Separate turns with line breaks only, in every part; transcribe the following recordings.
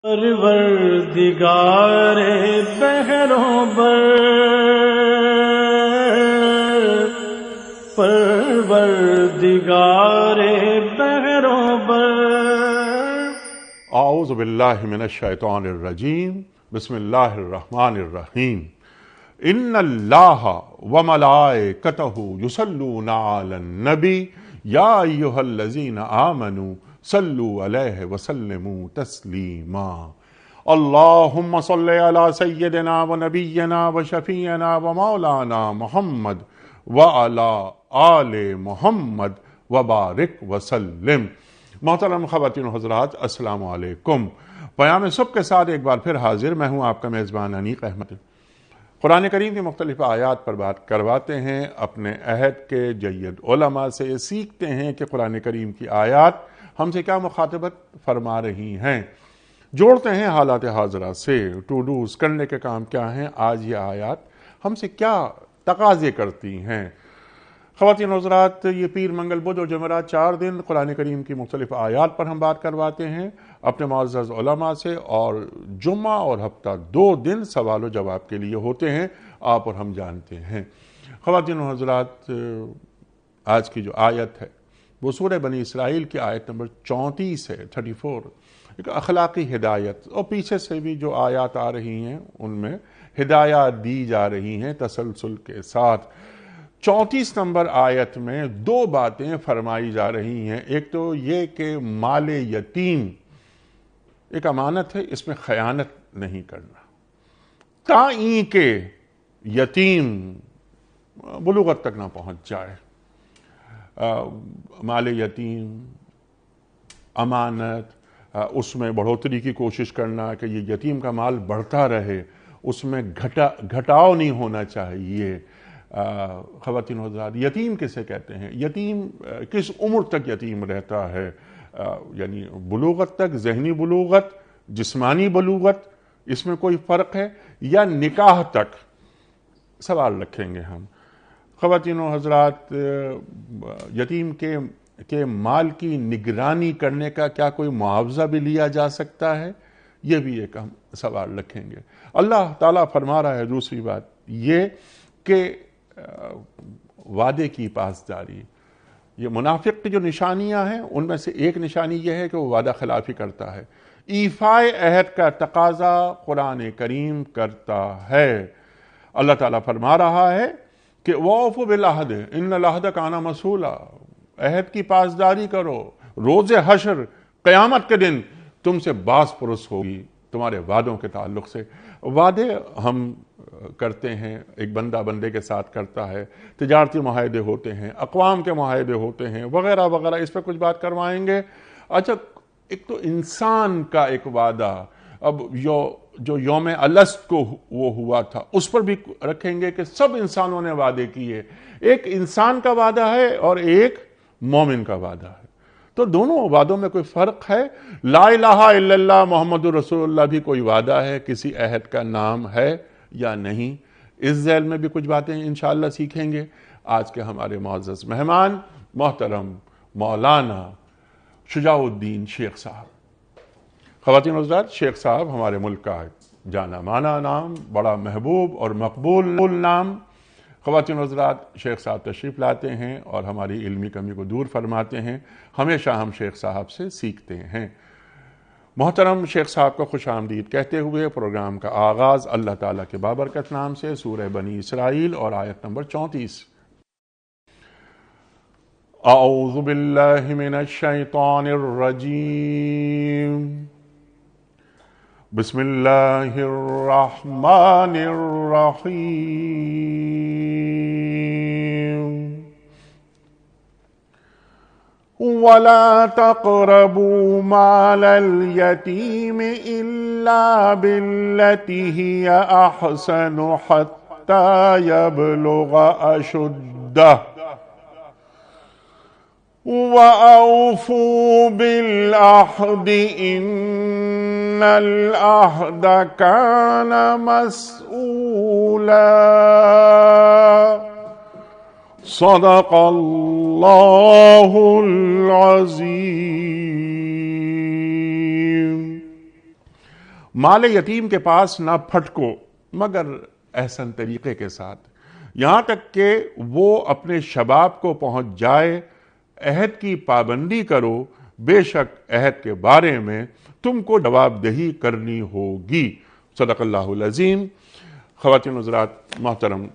پروردگار بحروں بر، پروردگار بحروں بر۔
اعوذ باللہ من الشیطان الرجیم، بسم اللہ الرحمن الرحیم۔ ان اللہ وملائکتہ یصلون علی النبی یا ایہا الذین آمنوا صلوا علیہ وسلموا تسلیما۔ اللہم صل علی سیدنا و نبینا و شفیعنا و مولانا محمد وعلی آل محمد وبارک وسلم۔ محترم خواتین و حضرات، السلام علیکم۔ پیام صبح کے ساتھ ایک بار پھر حاضر میں ہوں، آپ کا میزبان انیق احمد۔ قرآن کریم کی مختلف آیات پر بات کرواتے ہیں، اپنے عہد کے جید علماء سے سیکھتے ہیں کہ قرآن کریم کی آیات ہم سے کیا مخاطبت فرما رہی ہیں، جوڑتے ہیں حالات حاضرہ سے، ٹو ڈوز کرنے کے کام کیا ہیں، آج یہ آیات ہم سے کیا تقاضے کرتی ہیں۔ خواتین و حضرات، یہ پیر، منگل، بدھ اور جمعرات 4 دن قرآن کریم کی مختلف آیات پر ہم بات کرواتے ہیں اپنے معزز علماء سے، اور جمعہ اور ہفتہ 2 دن سوال و جواب کے لیے ہوتے ہیں، آپ اور ہم جانتے ہیں۔ خواتین و حضرات، آج کی جو آیت ہے وہ سورہ بنی اسرائیل کی آیت نمبر 34 ہے، 34، ایک اخلاقی ہدایت، اور پیچھے سے بھی جو آیات آ رہی ہیں ان میں ہدایات دی جا رہی ہیں تسلسل کے ساتھ۔ 34 نمبر آیت میں 2 باتیں فرمائی جا رہی ہیں۔ ایک تو یہ کہ مال یتیم ایک امانت ہے، اس میں خیانت نہیں کرنا، تائیں کہ یتیم بلوغت تک نہ پہنچ جائے۔ مال یتیم، امانت، اس میں بڑھوتری کی کوشش کرنا کہ یہ یتیم کا مال بڑھتا رہے، اس میں گھٹاؤ نہیں ہونا چاہیے۔ خواتین و حضرات، یتیم کسے کہتے ہیں؟ یتیم کس عمر تک یتیم رہتا ہے؟ یعنی بلوغت تک، ذہنی بلوغت، جسمانی بلوغت، اس میں کوئی فرق ہے، یا نکاح تک؟ سوال رکھیں گے ہم۔ خواتین و حضرات، یتیم کے مال کی نگرانی کرنے کا کیا کوئی معاوضہ بھی لیا جا سکتا ہے؟ یہ بھی ایک ہم سوال رکھیں گے۔ اللہ تعالیٰ فرما رہا ہے دوسری بات یہ کہ وعدے کی پاسداری، یہ منافق کی جو نشانیاں ہیں ان میں سے ایک نشانی یہ ہے کہ وہ وعدہ خلافی کرتا ہے۔ ایفائے عہد کا تقاضا قرآن کریم کرتا ہے۔ اللہ تعالیٰ فرما رہا ہے کہ وَأَوْفُوا بِالْعَهْدِ إِنَّ الْعَهْدَ كَانَ مَسْئُولًا، عہد کی پاسداری کرو، روز حشر، قیامت کے دن تم سے باز پرس ہوگی تمہارے وعدوں کے تعلق سے۔ وعدے ہم کرتے ہیں، ایک بندہ بندے کے ساتھ کرتا ہے، تجارتی معاہدے ہوتے ہیں، اقوام کے معاہدے ہوتے ہیں، وغیرہ وغیرہ، اس پہ کچھ بات کروائیں گے۔ اچھا، ایک تو انسان کا ایک وعدہ، اب جو یوم الست کو وہ ہوا تھا اس پر بھی رکھیں گے کہ سب انسانوں نے وعدے کیے، ایک انسان کا وعدہ ہے اور ایک مومن کا وعدہ ہے، تو دونوں وعدوں میں کوئی فرق ہے؟ لا الہ الا اللہ محمد رسول اللہ بھی کوئی وعدہ ہے، کسی عہد کا نام ہے یا نہیں؟ اس ذیل میں بھی کچھ باتیں انشاءاللہ سیکھیں گے۔ آج کے ہمارے معزز مہمان محترم مولانا شجاع الدین شیخ صاحب۔ خواتین و حضرات، شیخ صاحب ہمارے ملک کا جانا مانا نام، بڑا محبوب اور مقبول نام۔ خواتین و حضرات، شیخ صاحب تشریف لاتے ہیں اور ہماری علمی کمی کو دور فرماتے ہیں۔ ہمیشہ ہم شیخ صاحب سے سیکھتے ہیں۔ محترم شیخ صاحب کو خوش آمدید کہتے ہوئے پروگرام کا آغاز اللہ تعالیٰ کے بابرکت نام سے، سورہ بنی اسرائیل اور آیت نمبر 34۔ اعوذ باللہ من الشیطان الرجیم، بسم اللہ الرحمن الرحیم۔ وَلَا تَقْرَبُوا مَالَ الْيَتِيمِ إِلَّا بِالَّتِي هِيَ أَحْسَنُ حَتَّى يَبْلُغَ أَشُدَّهُ وَأَوْفُوا بِالْعَهْدِ إِنَّ الْعَهْدَ كَانَ مَسْئُولًا۔ صدق اللہ العظیم۔ مال یتیم کے پاس نہ پھٹکو مگر احسن طریقے کے ساتھ، یہاں تک کہ وہ اپنے شباب کو پہنچ جائے۔ عہد کی پابندی کرو، بے شک عہد کے بارے میں تم کو جواب دہی کرنی ہوگی۔ صدق اللہ العظیم۔ خواتین حضرات، محترم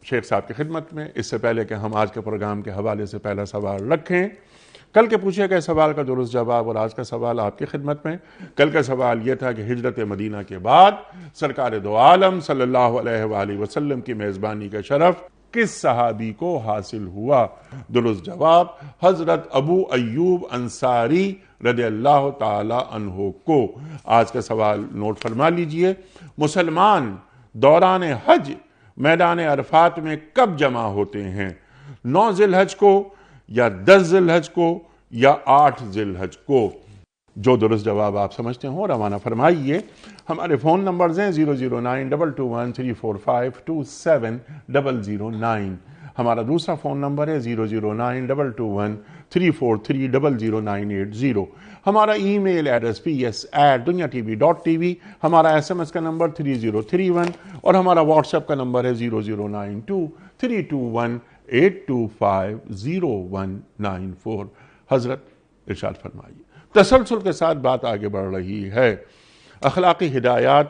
شیخ صاحب کی خدمت میں اس سے پہلے کہ ہم آج کے پروگرام کے حوالے سے پہلا سوال رکھیں، کل کے پوچھے گئے سوال کا درست جواب اور آج کا سوال آپ کی خدمت میں۔ کل کا سوال یہ تھا کہ ہجرت مدینہ کے بعد سرکار دو عالم صلی اللہ علیہ وآلہ وسلم کی میزبانی کا شرف کس صحابی کو حاصل ہوا؟ درست جواب حضرت ابو ایوب انصاری رضی اللہ تعالی عنہ کو۔ آج کا سوال نوٹ فرما لیجئے، مسلمان دوران حج میدان عرفات میں کب جمع ہوتے ہیں؟ 9 ذی الحج کو یا 10 ذی الحج کو یا 8 ذی الحج کو؟ جو درست جواب آپ سمجھتے ہوں روانہ فرمائیے۔ ہمارے فون نمبرز ہیں 00922134527 ہمارا دوسرا فون نمبر ہے 009221343000980 ہمارا ای میل ایڈریس ps@dunyatv.tv ہمارا SMS کا نمبر 3031 اور ہمارا واٹس ایپ کا نمبر ہے 009232182509194۔ حضرت ارشاد فرمائیے۔ تسلسل کے ساتھ بات آگے بڑھ رہی ہے، اخلاقی ہدایات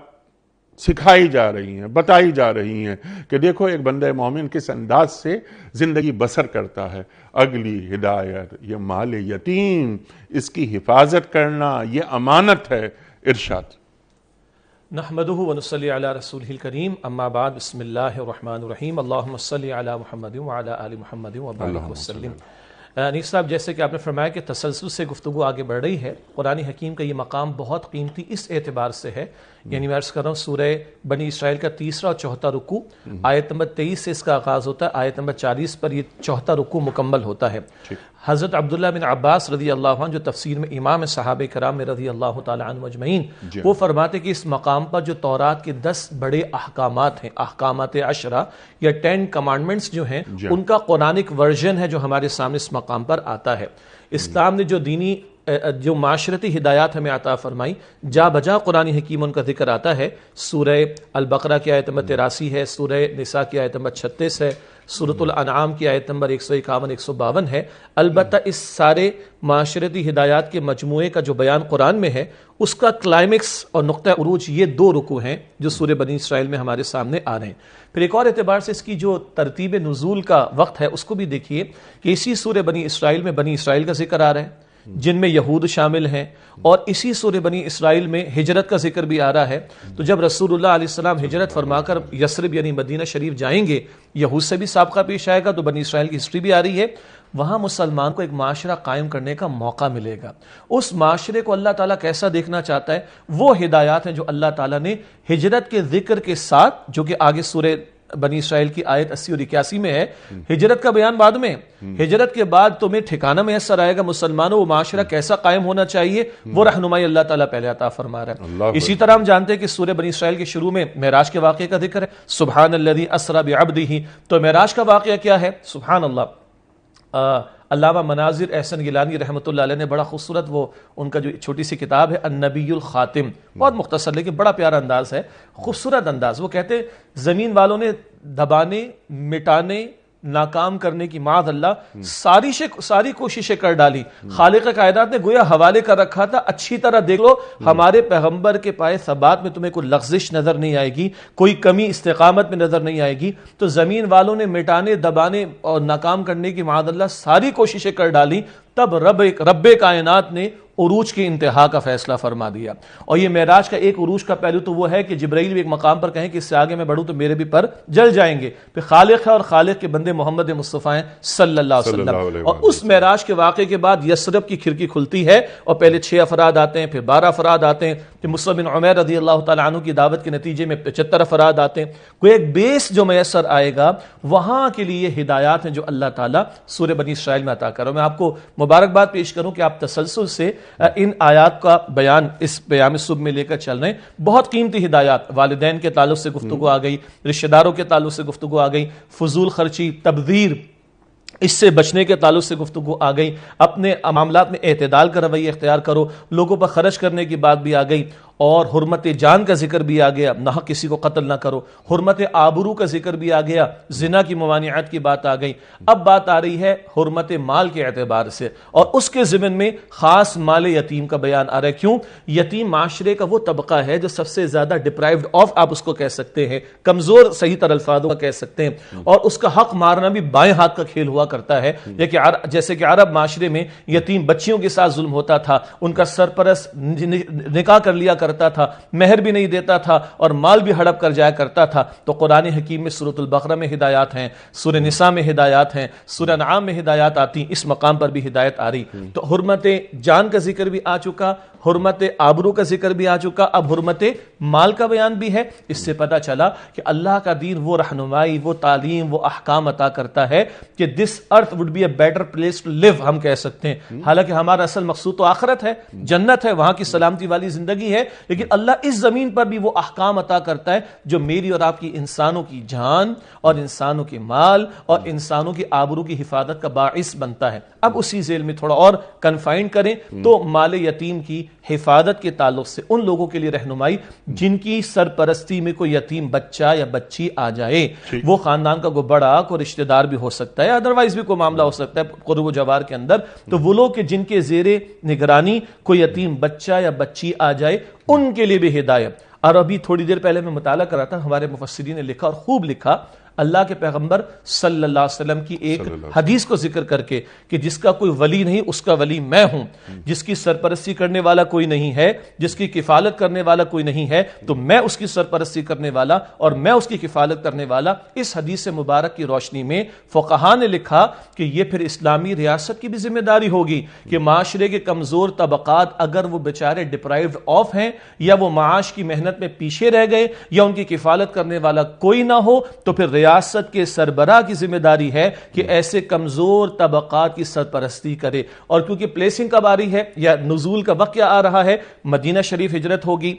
سکھائی جا رہی ہیں، بتائی جا رہی ہیں کہ دیکھو ایک بندہ مومن کس انداز سے زندگی بسر کرتا ہے۔ اگلی ہدایت یہ مال یتیم، اس کی حفاظت کرنا یہ امانت ہے۔ ارشاد۔
نحمدہ ونصلی علی رسولہ الکریم، اما بعد، بسم اللہ الرحمن الرحیم، اللہم صلی علی محمد وعلی آل محمد وبارک وسلم۔ انیس صاحب، جیسے کہ آپ نے فرمایا کہ تسلسل سے گفتگو آگے بڑھ رہی ہے، قرآن حکیم کا یہ مقام بہت قیمتی اس اعتبار سے ہے، یعنی میں عرض کر رہا ہوں سورہ بنی اسرائیل کا 3 اور 4 رکوع، آیت نمبر 23 سے اس کا آغاز ہوتا ہے، آیت نمبر 40 پر یہ 4 رکوع مکمل ہوتا ہے۔ حضرت عبداللہ بن عباس رضی اللہ عنہ جو تفسیر میں امام صحابہ کرام میں رضی اللہ تعالی عنہ اجمعین، وہ فرماتے کہ اس مقام پر جو تورات کے 10 بڑے احکامات ہیں، احکامات 10 یا 10 کمانڈمنٹس جو ہیں، ان کا قرآنک ورژن ہے جو ہمارے سامنے اس مقام پر آتا ہے۔ اسلام نے جو دینی جو معاشرتی ہدایات ہمیں عطا فرمائی، جا بجا قرآن حکیم ان کا ذکر آتا ہے۔ سورہ البقرہ کی آیت نمبر 83 ہے، سورہ نساء کی آیت نمبر 36 ہے، سورۃ الانعام کی آیت نمبر 151 152 ہے۔ البتہ اس سارے معاشرتی ہدایات کے مجموعے کا جو بیان قرآن میں ہے، اس کا کلائمیکس اور نقطہ عروج یہ 2 رکوع ہیں جو سورہ بنی اسرائیل میں ہمارے سامنے آ رہے ہیں۔ پھر ایک اور اعتبار سے اس کی جو ترتیب نزول کا وقت ہے اس کو بھی دیکھیے کہ اسی سورہ بنی اسرائیل میں بنی اسرائیل کا ذکر آ رہا ہے جن میں یہود شامل ہیں، اور اسی سورہ بنی اسرائیل میں ہجرت کا ذکر بھی آ رہا ہے۔ تو جب رسول اللہ علیہ السلام ہجرت فرما کر یثرب یعنی مدینہ شریف جائیں گے، یہود سے بھی سابقہ پیش آئے گا، تو بنی اسرائیل کی ہسٹری بھی آ رہی ہے۔ وہاں مسلمان کو ایک معاشرہ قائم کرنے کا موقع ملے گا۔ اس معاشرے کو اللہ تعالیٰ کیسا دیکھنا چاہتا ہے، وہ ہدایات ہیں جو اللہ تعالیٰ نے ہجرت کے ذکر کے ساتھ، جو کہ آگے سورہ بنی اسرائیل کی آیت 80 اور 81 میں ہے، ہجرت کا بیان بعد میں، ہجرت کے بعد تمہیں ٹھکانہ میسر آئے گا، مسلمانوں وہ معاشرہ کیسا قائم ہونا چاہیے، وہ رہنمائی اللہ تعالیٰ پہلے عطا فرما رہا ہے۔ اسی طرح ہم جانتے ہیں کہ سورہ بنی اسرائیل کے شروع میں معراج کے واقعے کا ذکر ہے، سبحان الذی اسری بعبدہ، تو معراج کا واقعہ کیا ہے؟ سبحان اللہ۔ علامہ مناظر احسن گیلانی رحمۃ اللہ علیہ نے بڑا خوبصورت وہ ان کا جو چھوٹی سی کتاب ہے النبی الخاتم، بہت مختصر لیکن بڑا پیارا انداز ہے، خوبصورت انداز۔ وہ کہتے ہیں زمین والوں نے دبانے، مٹانے، ناکام کرنے کی معاذ اللہ ساری کوششیں کر ڈالی، خالق کائنات نے گویا حوالے کر رکھا تھا، اچھی طرح دیکھ لو ہمارے پیغمبر کے پائے ثبات میں تمہیں کوئی لغزش نظر نہیں آئے گی، کوئی کمی استقامت میں نظر نہیں آئے گی۔ تو زمین والوں نے مٹانے، دبانے اور ناکام کرنے کی معاذ اللہ ساری کوششیں کر ڈالی، تب رب کائنات نے عروج کی انتہا کا فیصلہ فرما دیا۔ اور یہ معراج کا ایک عروج کا پہلو تو وہ ہے کہ جبرائیل بھی ایک مقام پر کہیں کہ اس سے آگے میں بڑھوں تو میرے بھی پر جل جائیں گے، پھر خالق ہے اور خالق کے بندے محمد مصطفیٰ ہیں صلی اللہ علیہ وسلم۔ اور اس معراج کے واقعے کے بعد یثرب کی کھڑکی کھلتی ہے اور پہلے 6 افراد آتے ہیں، پھر 12 افراد آتے ہیں، پھر مصعب بن عمیر رضی اللہ تعالیٰ عنہ کی دعوت کے نتیجے میں 75 افراد آتے ہیں۔ کوئی ایک بیس جو میسر آئے گا، وہاں کے لیے ہدایات ہیں جو اللہ تعالیٰ سورہ بنی اسرائیل میں عطا کرو۔ میں آپ کو مبارکباد پیش کروں کہ آپ تسلسل سے ان آیات کا بیان اس پیام صبح میں لے کر چل رہے ہیں۔ بہت قیمتی ہدایات، والدین کے تعلق سے گفتگو آ گئی، رشتہ داروں کے تعلق سے گفتگو آ گئی، فضول خرچی، تبذیر، اس سے بچنے کے تعلق سے گفتگو آ گئی، اپنے معاملات میں اعتدال کا رویہ اختیار کرو، لوگوں پر خرچ کرنے کی بات بھی آ گئی، اور حرمت جان کا ذکر بھی آ گیا، نہ کسی کو قتل نہ کرو، حرمت آبرو کا ذکر بھی آ گیا، زنا کی ممانعت کی بات آ گئی۔ اب بات آ رہی ہے حرمت مال کے اعتبار سے، اور اس کے ضمن میں خاص مال یتیم کا بیان آ رہا ہے۔ کیوں؟ یتیم معاشرے کا وہ طبقہ ہے جو سب سے زیادہ ڈپرائیوڈ آف، آپ اس کو کہہ سکتے ہیں، کمزور صحیح تر الفاظوں کا کہہ سکتے ہیں، اور اس کا حق مارنا بھی بائیں ہاتھ کا کھیل ہوا کرتا ہے۔ جیسے کہ عرب معاشرے میں یتیم بچیوں کے ساتھ ظلم ہوتا تھا، ان کا سرپرست نکاح کر لیا کرتا تھا، مہر بھی نہیں دیتا تھا اور مال بھی ہڑپ کر جایا کرتا تھا۔ تو قرآن حکیم میں سورۃ البقرہ میں ہدایات ہیں، سورہ نساء میں ہدایات ہیں، سورہ انعام میں ہدایات آتی، اس مقام پر بھی ہدایت آ رہی۔ تو حرمت جان کا ذکر بھی آ چکا، حرمت آبرو کا ذکر بھی آ چکا، اب حرمت مال کا بیان بھی ہے۔ اس سے پتہ چلا کہ اللہ کا دین وہ رہنمائی، وہ تعلیم، وہ احکام عطا کرتا ہے کہ this earth would be a better place to live, ہم کہہ سکتے ہیں۔ حالانکہ ہمارا اصل مقصود تو آخرت ہے، جنت ہے، وہاں کی سلامتی والی زندگی ہے، لیکن اللہ اس زمین پر بھی وہ احکام عطا کرتا ہے جو میری اور آپ کی انسانوں کی جان اور انسانوں کے مال اور انسانوں کی آبرو کی حفاظت کا باعث بنتا ہے۔ اب اسی ذیل میں تھوڑا اور کنفائنڈ کریں تو مال یتیم کی حفاظت کے تعلق سے ان لوگوں کے لیے رہنمائی جن کی سرپرستی میں کوئی یتیم بچہ یا بچی آ جائے، وہ خاندان کا کوئی بڑا، کوئی رشتہ دار بھی ہو سکتا ہے، ادروائز بھی کوئی معاملہ ہو سکتا ہے قرب و جوار کے اندر، تو وہ لوگ کہ جن کے زیر نگرانی کوئی یتیم بچہ یا بچی آ جائے، ان کے لیے بھی ہدایت۔ اور ابھی تھوڑی دیر پہلے میں مطالعہ کر رہا تھا، ہمارے مفسرین نے لکھا اور خوب لکھا، اللہ کے پیغمبر صلی اللہ علیہ وسلم کی ایک حدیث کو ذکر کر کے کہ جس کا کوئی ولی نہیں اس کا ولی میں ہوں، جس کی سرپرستی کرنے والا کوئی نہیں ہے، جس کی کفالت کرنے والا کوئی نہیں ہے، تو میں اس کی سرپرستی کرنے والا اور میں اس کی کفالت کرنے والا۔ اس حدیث مبارک کی روشنی میں فقہا نے لکھا کہ یہ پھر اسلامی ریاست کی بھی ذمہ داری ہوگی کہ معاشرے کے کمزور طبقات اگر وہ بیچارے ڈپرائیوڈ آف ہیں یا وہ معاش کی محنت میں پیچھے رہ گئے یا ان کی کفالت کرنے والا کوئی نہ ہو، تو پھر ریاست کے سربراہ کی ذمہ داری ہے کہ ایسے کمزور طبقات کی سرپرستی کرے۔ اور کیونکہ پلیسنگ کب آ رہی ہے یا نزول کا وقت کیا آ رہا ہے، مدینہ شریف ہجرت ہوگی،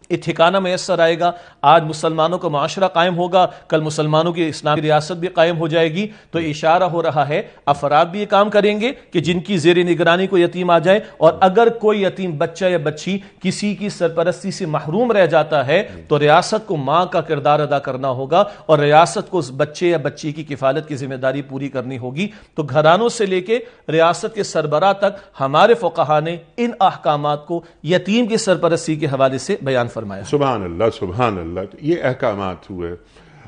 ایک ٹھکانہ میسر آئے گا، آج مسلمانوں کا معاشرہ قائم ہوگا، کل مسلمانوں کی اسلامی ریاست بھی قائم ہو جائے گی۔ تو اشارہ ہو رہا ہے افراد بھی یہ کام کریں گے کہ جن کی زیر نگرانی کوئی یتیم آ جائے، اور اگر کوئی یتیم بچہ یا بچی کسی کی سرپرستی سے محروم رہ جاتا ہے تو ریاست کو ماں کا کردار ادا کرنا ہوگا اور ریاست کو اس بچے یا بچی کی کفالت کی ذمہ داری پوری کرنی ہوگی۔ تو گھرانوں سے لے کے ریاست کے سربراہ تک ہمارے فقہا نے ان احکامات کو یتیم کی سرپرستی کے حوالے سے بیان فرمایا۔
سبحان اللہ سبحان اللہ۔ یہ احکامات ہوئے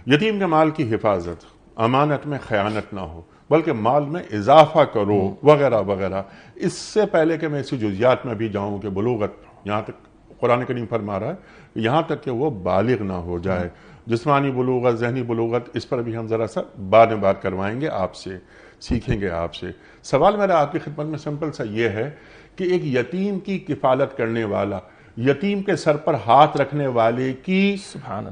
یتیم کے مال کی حفاظت، امانت میں خیانت نہ ہو بلکہ مال میں اضافہ کرو وغیرہ وغیرہ۔ اس سے پہلے کہ میں اسی جزیات میں بھی جاؤں کہ بلوغت، یہاں تک قرآن کریم فرما رہا ہے یہاں تک کہ وہ بالغ نہ ہو جائے، جسمانی بلوغت، ذہنی بلوغت، اس پر بھی ہم ذرا سا بعد میں بات کروائیں گے آپ سے، سیکھیں گے آپ سے۔ سوال میرا آپ کی خدمت میں سمپل سا یہ ہے کہ ایک یتیم کی کفالت کرنے والا، یتیم کے سر پر ہاتھ رکھنے والے کی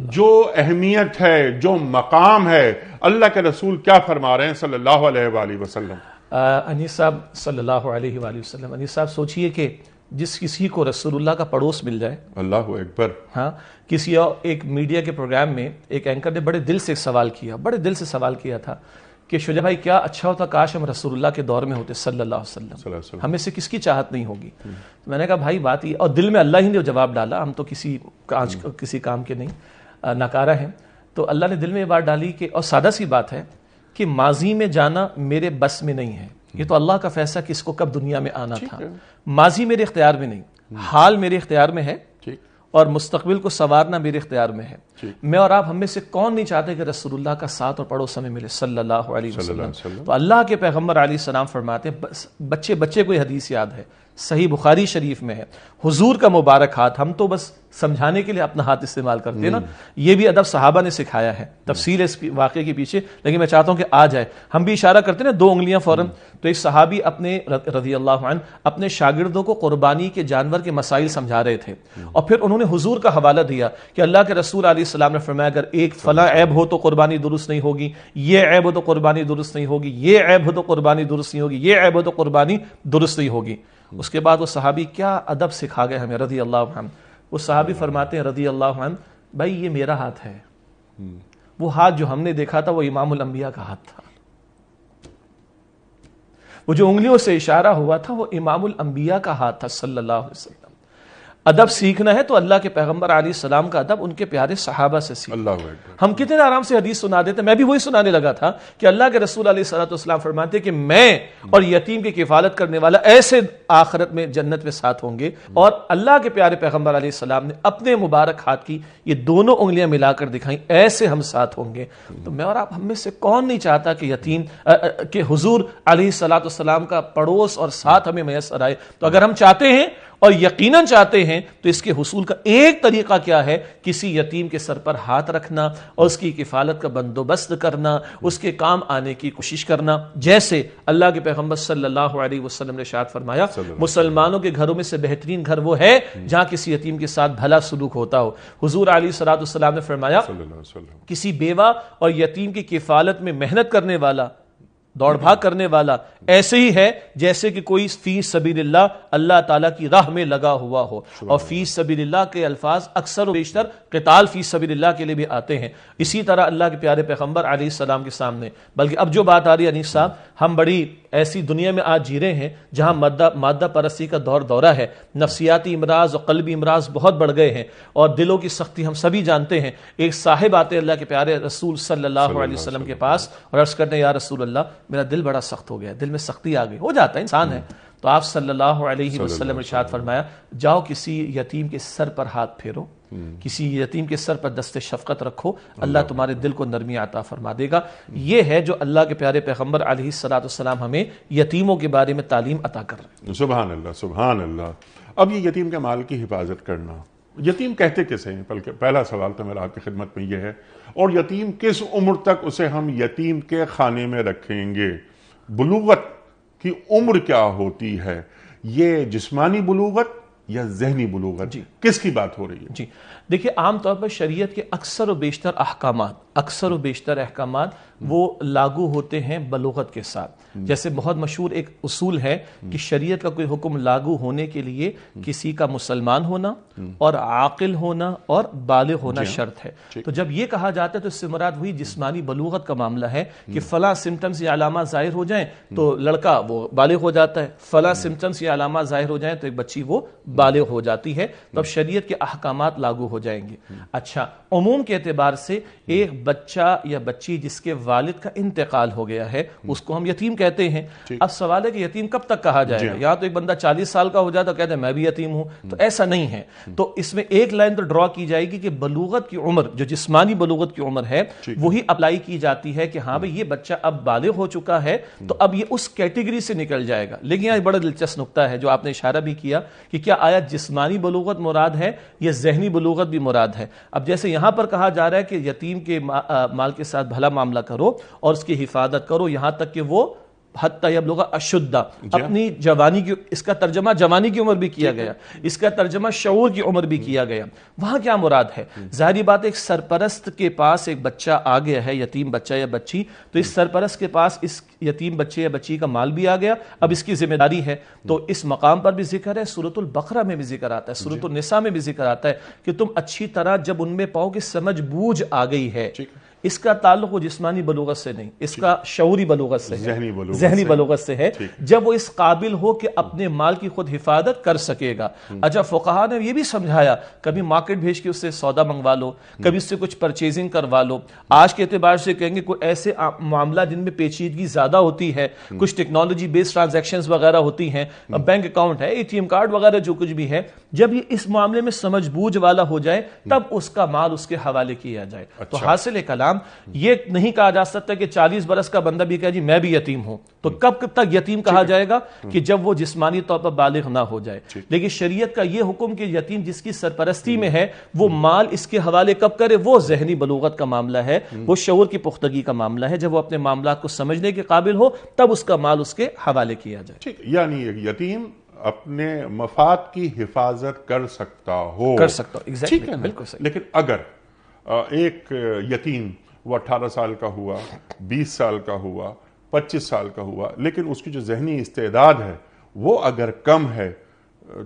جو اہمیت ہے، جو مقام ہے، اللہ کے رسول کیا فرما رہے ہیں صلی اللہ علیہ وآلہ وسلم؟
انیس صاحب صلی اللہ علیہ وآلہ وسلم، انیس صاحب سوچئے کہ جس کسی کو رسول اللہ کا پڑوس مل جائے، اللہ
اکبر،
ہاں، کسی اور ایک میڈیا کے پروگرام میں ایک اینکر نے بڑے دل سے ایک سوال کیا، بڑے دل سے سوال کیا تھا کہ شجاع بھائی کیا اچھا ہوتا کاش ہم رسول اللہ کے دور میں ہوتے صلی اللہ علیہ وسلم، ہمیں سے کس کی چاہت نہیں ہوگی؟ تو میں نے کہا بھائی بات یہ، اور دل میں اللہ ہی نے جواب ڈالا، ہم تو کسی کام کے نہیں، ناکارہ ہیں، تو اللہ نے دل میں یہ بات ڈالی کہ، اور سادہ سی بات ہے کہ ماضی میں جانا میرے بس میں نہیں ہے، یہ تو اللہ کا فیصلہ کس کو کب دنیا میں آنا تھا، ماضی میرے اختیار میں نہیں، حال میرے اختیار میں ہے اور مستقبل کو سنوارنا میرے اختیار میں ہے۔ میں اور آپ ہم میں سے کون نہیں چاہتے کہ رسول اللہ کا ساتھ اور پڑوس ہمیں ملے صلی اللہ علیہ وسلم؟ تو اللہ کے پیغمبر علیہ السلام فرماتے ہیں، بچے کو یہ حدیث یاد ہے، صحیح بخاری شریف میں ہے، حضور کا مبارک ہاتھ، ہم تو بس سمجھانے کے لیے اپنا ہاتھ استعمال کرتے ہیں نا، یہ بھی ادب صحابہ نے سکھایا ہے، تفصیل اس واقعے کے پیچھے، لیکن میں چاہتا ہوں کہ آ جائے، ہم بھی اشارہ کرتے ہیں نا 2 انگلیاں فوراً، تو ایک صحابی اپنے رضی اللہ عنہ اپنے شاگردوں کو قربانی کے جانور کے مسائل سمجھا رہے تھے، اور پھر انہوں نے حضور کا حوالہ دیا کہ اللہ کے رسول علیہ السلام نے فرمایا اگر ایک فلاں عیب ہو تو قربانی درست نہیں ہوگی، یہ عیب ہو تو قربانی درست نہیں ہوگی، یہ عیب ہو تو قربانی درست نہیں ہوگی، یہ عیب ہو تو قربانی درست نہیں ہوگی۔ اس کے بعد وہ صحابی کیا ادب سکھا گئے ہمیں رضی اللہ عنہ، وہ صحابی فرماتے ہیں رضی اللہ عنہ، بھائی یہ میرا ہاتھ ہے، وہ ہاتھ جو ہم نے دیکھا تھا وہ امام الانبیاء کا ہاتھ تھا، وہ جو انگلیوں سے اشارہ ہوا تھا وہ امام الانبیاء کا ہاتھ تھا صلی اللہ علیہ وسلم۔ ادب سیکھنا ہے تو اللہ کے پیغمبر علیہ السلام کا ادب ان کے پیارے صحابہ سے سیکھنا.
اللہ اکبر.
ہم کتنے آرام سے حدیث سنا دیتے. میں بھی وہی سنانے لگا تھا کہ اللہ کے رسول علیہ السلام فرماتے کہ میں اور یتیم کی کفالت کرنے والا ایسے آخرت میں جنت میں ساتھ ہوں گے. اور اللہ کے پیارے پیغمبر علیہ السلام نے اپنے مبارک ہاتھ کی یہ دونوں انگلیاں ملا کر دکھائیں, ایسے ہم ساتھ ہوں گے. تو میں اور آپ ہم میں سے کون نہیں چاہتا کہ یتیم کہ حضور علیہ السلام کا پڑوس اور ساتھ ہمیں میسر آئے. تو اگر ہم چاہتے ہیں اور یقیناً چاہتے ہیں تو اس کے حصول کا ایک طریقہ کیا ہے؟ کسی یتیم کے سر پر ہاتھ رکھنا اور اس کی کفالت کا بندوبست کرنا, اس کے کام آنے کی کوشش کرنا. جیسے اللہ کے پیغمبر صلی اللہ علیہ وسلم نے ارشاد فرمایا مسلمانوں کے گھروں میں سے بہترین گھر وہ ہے جہاں کسی یتیم کے ساتھ بھلا سلوک ہوتا ہو. حضور علیہ السلام نے فرمایا کسی بیوہ اور یتیم کی کفالت میں محنت کرنے والا, دوڑ بھاگ کرنے والا ایسے ہی ہے جیسے کہ کوئی فی سبیل اللہ اللہ تعالیٰ کی راہ میں لگا ہوا ہو. اور فی سبیل اللہ کے الفاظ اکثر و بیشتر قتال فی سبیل اللہ کے لیے بھی آتے ہیں. اسی طرح اللہ کے پیارے پیغمبر علیہ السلام کے سامنے, بلکہ اب جو بات آ رہی ہے انیس صاحب, ہم بڑی ایسی دنیا میں آج جی رہے ہیں جہاں مادہ پرستی کا دورہ ہے, نفسیاتی امراض اور قلبی امراض بہت بڑھ گئے ہیں اور دلوں کی سختی ہم سبھی جانتے ہیں. ایک صاحب آتے اللہ کے پیارے رسول صلی اللہ علیہ وسلم کے پاس اور عرض کرتے ہیں یا رسول اللہ میرا دل بڑا سخت ہو گیا, دل میں سختی آ گئی, ہو جاتا ہے انسان ہے. تو آپ صلی اللہ علیہ وسلم ارشاد فرمایا جاؤ کسی یتیم کے سر پر ہاتھ پھیرو, کسی یتیم کے سر پر دست شفقت رکھو, اللہ تمہارے دل کو نرمی عطا فرما دے گا. یہ ہے جو اللہ کے پیارے پیغمبر علیہ السلام ہمیں یتیموں کے بارے میں تعلیم عطا کر رہے ہیں.
سبحان اللہ سبحان اللہ. اب یہ یتیم کے مال کی حفاظت کرنا, یتیم کہتے کسے ہیں؟ بلکہ پہلا سوال تو میرا آپ کی خدمت میں یہ ہے, اور یتیم کس عمر تک اسے ہم یتیم کے خانے میں رکھیں گے؟ بلوغت کی عمر کیا ہوتی ہے؟ یہ جسمانی بلوغت یا ذہنی بلوغت؟
جی
کس کی بات ہو رہی ہے؟
جی دیکھیے عام طور پر شریعت کے اکثر و بیشتر احکامات وہ لاگو ہوتے ہیں بلوغت کے ساتھ. جیسے بہت مشہور ایک اصول ہے کہ شریعت کا کوئی حکم لاگو ہونے کے لیے کسی کا مسلمان ہونا اور عاقل ہونا اور بالغ ہونا شرط ہے. تو جب یہ کہا جاتا ہے تو اس سے مراد وہی جسمانی بلوغت کا معاملہ ہے کہ فلاں سمٹمز یا علامات ظاہر ہو جائیں تو لڑکا وہ بالغ ہو جاتا ہے, فلاں سمٹمز یا علامات ظاہر ہو جائیں تو ایک بچی وہ بالغ ہو جاتی ہے. تو اب شریعت کے احکامات لاگو ہو جائیں گے. اچھا, عموم کے اعتبار سے ایک بچہ یا بچی جس کے والد کا انتقال ہو گیا ہے اس کو ہم یتیم کہتے ہیں. اب سوال ہے کہ یتیم کب تک کہا جائے گا؟ یہاں تو ایک بندہ 40 سال کا ہو جاتا ہے کہتے ہیں میں بھی یتیم ہوں, تو ایسا نہیں ہے. تو اس میں ایک لائن تو ڈرا کی جائے گی کہ بلوغت کی عمر جو جسمانی بلوغت کی عمر ہے وہی اپلائی کی جاتی ہے کہ ہاں بھئی یہ بچہ اب بالغ ہو چکا ہے تو اب یہ اس کیٹیگری سے نکل جائے گا. لیکن یہاں بڑا دلچسپ نقطہ ہے جو آپ نے اشارہ بھی کیا کہ کیا آیا جسمانی بلوغت مراد ہے یا ذہنی بلوغت بھی مراد ہے؟ اب جیسے یہاں پر کہا جا رہا ہے کہ یتیم کے مال کے ساتھ بھلا معاملہ کرو اور اس کی حفاظت کرو یہاں تک کہ وہ حتی یبلغ اشدہ, اپنی جوانی کی, اس کا ترجمہ جوانی کی عمر بھی کیا گیا, اس کا ترجمہ شعور کی عمر بھی کیا گیا. وہاں کیا مراد ہے؟ ظاہری بات ایک سرپرست کے پاس ایک بچہ آ گیا ہے, یتیم بچہ یا بچی, تو اس سرپرست کے پاس اس یتیم بچے یا بچی کا مال بھی آ گیا, اب اس کی ذمہ داری ہے. تو اس مقام پر بھی ذکر ہے, سورۃ البقرہ میں بھی ذکر آتا ہے, سورۃ النساء میں بھی ذکر آتا ہے کہ تم اچھی طرح جب ان میں پاؤ کہ سمجھ بوجھ آ گئی ہے. اس کا تعلق وہ جسمانی بلوغت سے نہیں, اس کا شعوری بلوغت سے ہے, ذہنی بلوغت سے ہے, جب وہ اس قابل ہو کہ اپنے مال کی خود حفاظت کر سکے گا. اچھا, فقہا نے یہ بھی سمجھایا کبھی مارکیٹ بھیج کے اس سے سودا منگوا لو, کبھی اس سے کچھ پرچیزنگ کروا لو. آج کے اعتبار سے کہیں گے کوئی ایسے معاملہ جن میں پیچیدگی زیادہ ہوتی ہے, کچھ ٹیکنالوجی بیس ٹرانزیکشنز وغیرہ ہوتی ہیں, بینک اکاؤنٹ ہے, ATM کارڈ وغیرہ جو کچھ بھی ہے, جب یہ اس معاملے میں سمجھ بوجھ والا ہو جائے تب اس کا مال اس کے حوالے کیا جائے. تو حاصل کلام یہ نہیں کہا جا سکتا کہ 40 برس کا بندہ بھی کہا جی میں بھی یتیم ہوں. تو کب تک یتیم کہا جائے گا؟ کہ جب وہ جسمانی طور پر بالغ نہ ہو جائے. لیکن شریعت کا یہ حکم کہ یتیم جس کی سرپرستی میں ہے وہ مال اس کے حوالے کب کرے, وہ ذہنی بلوغت کا معاملہ ہے, وہ شعور کی پختگی کا معاملہ ہے. جب وہ اپنے معاملات کو سمجھنے کے قابل ہو تب اس کا مال اس کے حوالے کیا جائے.
ٹھیک, یعنی ایک یتیم اپنے مفاد کی حفاظت کر سکتا ہو,
ٹھیک ہے, بالکل صحیح.
لیکن اگر ایک یتیم وہ 18 سال کا ہوا, 20 سال کا ہوا, 25 سال کا ہوا, لیکن اس کی جو ذہنی استعداد ہے وہ اگر کم ہے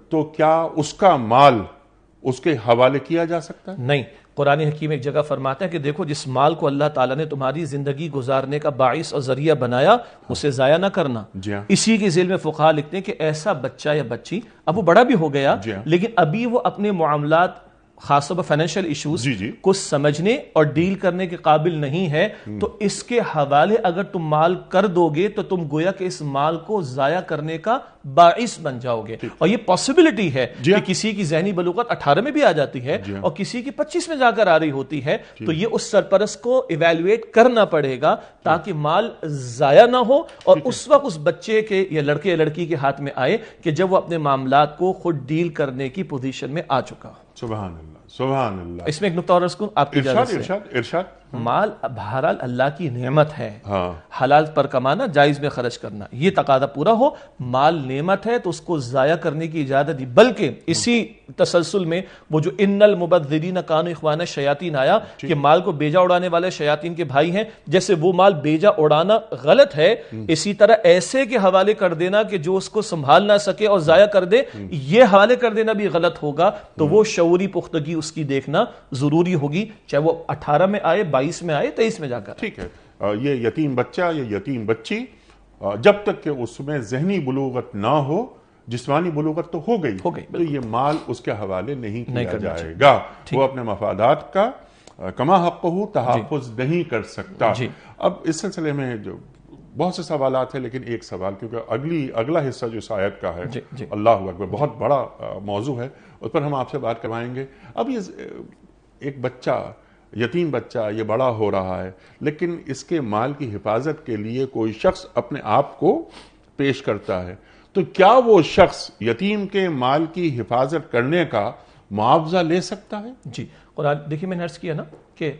تو کیا اس کا مال اس کے حوالے کیا جا سکتا ہے؟
نہیں، قرآن حکیم ایک جگہ فرماتا ہے کہ دیکھو جس مال کو اللہ تعالیٰ نے تمہاری زندگی گزارنے کا باعث اور ذریعہ بنایا اسے ضائع نہ کرنا.
جی ہاں.
اسی کے ذیل میں فقہا لکھتے ہیں کہ ایسا بچہ یا بچی اب وہ بڑا بھی ہو گیا
جی ہاں.
لیکن ابھی وہ اپنے معاملات خاص طور پر فائنینشیل ایشوز
جی جی.
کو سمجھنے اور ڈیل کرنے کے قابل نہیں ہے تو اس کے حوالے اگر تم مال کر دو گے تو تم گویا کہ اس مال کو ضائع کرنے کا باعث بن جاؤ گے. اور یہ پاسبلٹی ہے کہ کسی کی ذہنی بلوغت 18 میں بھی آ جاتی ہے اور کسی کی 25 میں جا کر آ رہی ہوتی ہے تو یہ اس سرپرست کو ایویلویٹ کرنا پڑے گا تاکہ مال ضائع نہ ہو اور اس وقت اس بچے کے یا لڑکے یا لڑکی کے ہاتھ میں آئے کہ جب وہ اپنے معاملات کو خود ڈیل کرنے کی پوزیشن میں آ چکا.
سبحان اللہ سبحان اللہ.
اس میں ایک نقطہ اور اس کو آپ کی اجازت سے
ارشاد ارشاد.
مال بہرحال اللہ کی نعمت ہے.
ہاں.
حلال پر کمانا، جائز میں خرچ کرنا، یہ تقاضا پورا ہو. مال نعمت ہے تو اس کو ضائع کرنے کی اجازت دی. بلکہ اسی تسلسل میں وہ جو ان المبذرین کانوا اخوان الشیاطین آیا کہ مال کو بیجا اڑانے والے شیاطین کے بھائی ہیں. جیسے وہ مال بیجا اڑانا غلط ہے، اسی طرح ایسے کے حوالے کر دینا کہ جو اس کو سنبھال نہ سکے اور ضائع کر دے، یہ حوالے کر دینا بھی غلط ہوگا. تو وہ شعوری پختگی اس کی دیکھنا ضروری ہوگی، چاہے وہ 18 میں آئے، 22 میں آئے، 23 میں جا کر.
ٹھیک ہے. یہ یتیم بچہ یا یتیم بچی جب تک کہ اس میں ذہنی بلوغت نہ ہو، جسمانی بلوغت تو ہو گئی تو یہ مال اس کے حوالے نہیں کیا جائے گا. وہ اپنے مفادات کا کما حق ہو تحفظ نہیں کر سکتا. اب اس سلسلے میں جو بہت سے سوالات ہیں لیکن ایک سوال، کیونکہ اگلا حصہ جو اس آیت کا ہے اللہ اکبر بہت بڑا موضوع ہے، اس پر ہم آپ سے بات کروائیں گے. اب یہ ایک بچہ، یتیم بچہ، یہ بڑا ہو رہا ہے لیکن اس کے مال کی حفاظت کے لیے کوئی شخص اپنے آپ کو پیش کرتا ہے، تو کیا وہ شخص یتیم کے مال کی حفاظت کرنے کا معاوضہ لے سکتا ہے؟
جی قرآن دیکھیے میں نے عرض کیا نا کہ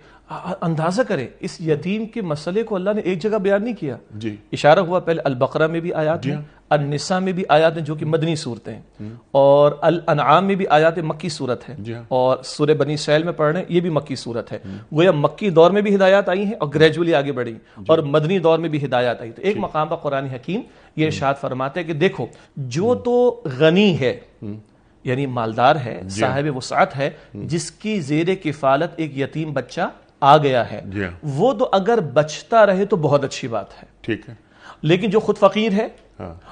اندازہ کریں اس یتیم کے مسئلے کو اللہ نے ایک جگہ بیان نہیں کیا.
جی
اشارہ ہوا پہلے البقرہ میں بھی آیات ہیں، النساء میں بھی آیات ہیں جو کہ مدنی صورتیں ہیں، اور الانعام میں بھی آیات مکی صورت ہے، اور سورہ بنی اسرائیل میں پڑھ رہے ہیں یہ بھی مکی صورت ہے. گویا مکی دور میں بھی ہدایات آئی ہیں اور گریجولی آگے بڑھی، اور مدنی دور میں بھی ہدایات آئی. تو ایک مقام پر قرآن حکیم یہ ارشاد فرماتے ہیں کہ دیکھو جو تو غنی ہے یعنی مالدار ہے، صاحب وسعت ہے، جس کی زیر کفالت ایک یتیم بچہ آ گیا ہے، وہ تو اگر بچتا رہے تو بہت اچھی بات ہے.
ٹھیک ہے.
لیکن جو خود فقیر ہے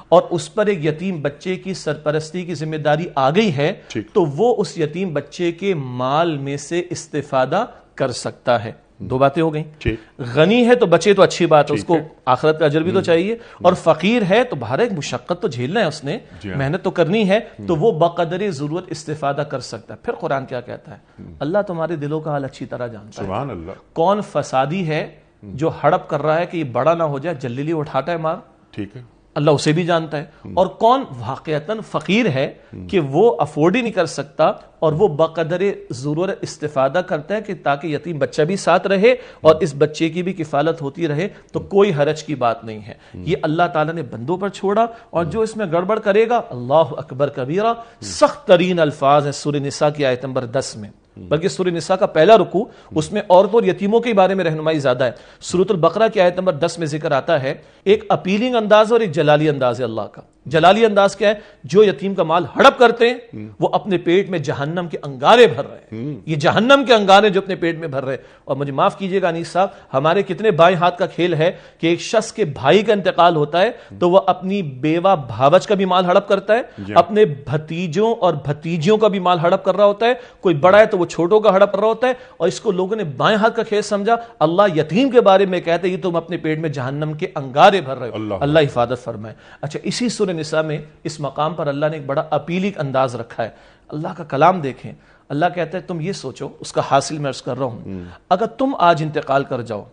اور اس پر ایک یتیم بچے کی سرپرستی کی ذمہ داری آ گئی ہے تو وہ اس یتیم بچے کے مال میں سے استفادہ کر سکتا ہے. دو باتیں ہو گئیں. غنی ہے تو بچے تو اچھی بات ہے، اس کو آخرت کا اجر بھی تو چاہیے، اور فقیر ہے تو بہر ایک مشقت تو جھیلنا ہے، اس نے محنت تو کرنی ہے، تو وہ بقدر ضرورت استفادہ کر سکتا ہے. پھر قرآن کیا کہتا ہے؟ اللہ تمہارے دلوں کا حال اچھی طرح جانتا ہے.
سبحان اللہ.
کون فسادی ہے جو ہڑپ کر رہا ہے کہ یہ بڑا نہ ہو جائے، جلدی اٹھاتا ہے مار،
ٹھیک ہے،
اللہ اسے بھی جانتا ہے. اور کون واقعتاً فقیر ہے کہ وہ افورڈ ہی نہیں کر سکتا اور وہ بقدر ضرورت استفادہ کرتا ہے کہ تاکہ یتیم بچہ بھی ساتھ رہے اور اس بچے کی بھی کفالت ہوتی رہے، تو کوئی حرج کی بات نہیں ہے. یہ اللہ تعالیٰ نے بندوں پر چھوڑا، اور جو اس میں گڑبڑ کرے گا اللہ اکبر کبیرہ. سخت ترین الفاظ ہیں سورہ نساء کی آیت نمبر 10 میں، بلکہ سورہ نساء کا پہلا رکوع اس میں عورتوں اور یتیموں کے بارے میں رہنمائی زیادہ ہے. سورۃ البقرہ کی آیت نمبر 10 میں ذکر آتا ہے ایک اپیلنگ انداز اور ایک جلالی انداز ہے اللہ کا. جلالی انداز کیا ہے؟ جو یتیم کا مال ہڑپ کرتے ہیں وہ اپنے پیٹ میں جہنم کے انگارے بھر رہے ہیں. یہ جہنم کے انگارے جو اپنے پیٹ میں بھر رہے ہیں. اور مجھے معاف کیجئے گا انیس صاحب، ہمارے کتنے بائیں ہاتھ کا کھیل ہے کہ ایک شخص کے بھائی کا انتقال ہوتا ہے تو وہ اپنی بیوہ بھاوج کا بھی مال ہڑپ کرتا ہے، اپنے بھتیجوں اور بھتیجیوں کا بھی مال ہڑپ کر رہا ہوتا ہے، کوئی بڑا ہے تو وہ چھوٹوں کا ہڑپ کر رہا ہوتا ہے، اور اس کو لوگوں نے بائیں ہاتھ کا کھیل سمجھا. اللہ یتیم کے بارے میں کہتے ہیں یہ تم اپنے پیٹ میں جہنم کے انگارے بھر رہے ہو. اللہ حفاظت فرمائے. اچھا، اسی سورہ نساء میں اس مقام پر اللہ نے ایک بڑا اپیلک انداز رکھا ہے. اللہ کا کلام دیکھیں، اللہ کہتا ہے تم یہ سوچو، اس کا حاصل میں عرض کر رہا ہوں، اگر تم آج انتقال کر جاؤ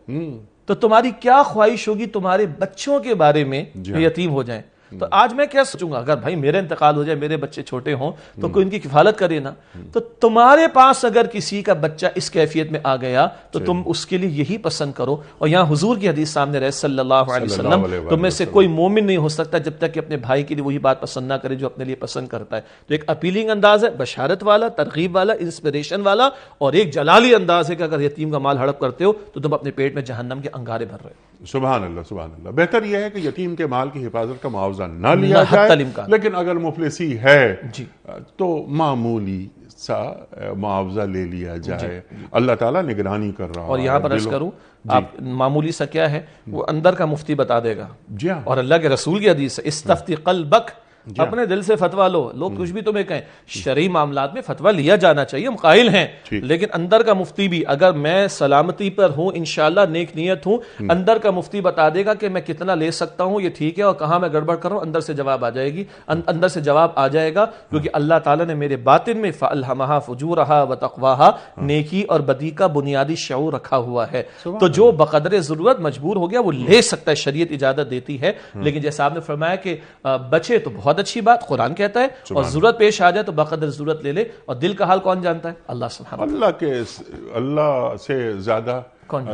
تو تمہاری کیا خواہش ہوگی تمہارے بچوں کے بارے میں جو یتیم ہو جائیں. تو آج میں کیا سوچوں گا اگر بھائی میرے انتقال ہو جائے، میرے بچے چھوٹے ہوں تو کوئی ان کی کفالت کرے نا. تو تمہارے پاس اگر کسی کا بچہ اس کیفیت میں آ گیا تو تم اس کے لیے یہی پسند کرو. اور یہاں حضور کی حدیث سامنے رہے صلی اللہ علیہ وسلم، تم میں سے کوئی مومن نہیں ہو سکتا جب تک کہ اپنے بھائی کے لیے وہی بات پسند نہ کرے جو اپنے لیے پسند کرتا ہے. تو ایک اپیلنگ انداز ہے، بشارت والا، ترغیب والا، انسپریشن والا، اور ایک جلالی انداز ہے کہ اگر یتیم کا مال ہڑپ کرتے ہو تو تم اپنے پیٹ میں جہنم کے انگارے بھر رہے ہو.
سبحان اللہ سبحان اللہ. بہتر یہ ہے کہ یتیم کے مال کی حفاظت کا معاوضہ نہ لیا
حتی
جائے،
الامکان.
لیکن اگر مفلسی ہے
جی
تو معمولی سا معاوضہ لے لیا جائے. اللہ تعالیٰ نگرانی کر رہا ہے.
اور یہاں پر عرض کروں، آپ معمولی سا کیا ہے وہ اندر کا مفتی بتا دے گا.
جی ہاں،
اور اللہ کے رسول کی حدیث ہے استفتی قلبک، اپنے دل سے فتویٰ لو. لوگ کچھ بھی تمہیں کہیں، شرعی معاملات میں فتویٰ لیا جانا چاہیے، ہم قائل ہیں، لیکن اندر کا مفتی بھی، اگر میں سلامتی پر ہوں، انشاءاللہ نیک نیت ہوں، اندر کا مفتی بتا دے گا کہ میں کتنا لے سکتا ہوں، یہ ٹھیک ہے، اور کہاں میں گڑبڑ کر رہا ہوں، اندر سے جواب آ جائے گی، اندر سے جواب آ جائے گا، کیونکہ اللہ تعالیٰ نے میرے باطن میں فَأَلْهَمَهَا فُجُورَهَا وَتَقْوَاهَا نیکی اور بدی کا بنیادی شعور رکھا ہوا ہے. تو جو بقدر ضرورت مجبور ہو گیا وہ لے سکتا ہے، شریعت اجازت دیتی ہے. لیکن جیسا آپ نے فرمایا کہ بچے تو بہت اچھی بات، قرآن کہتا ہے، اور ضرورت پیش آ جائے تو بقدر ضرورت لے لے. اور دل کا حال کون جانتا ہے؟ اللہ سبحانہ
اللہ سے زیادہ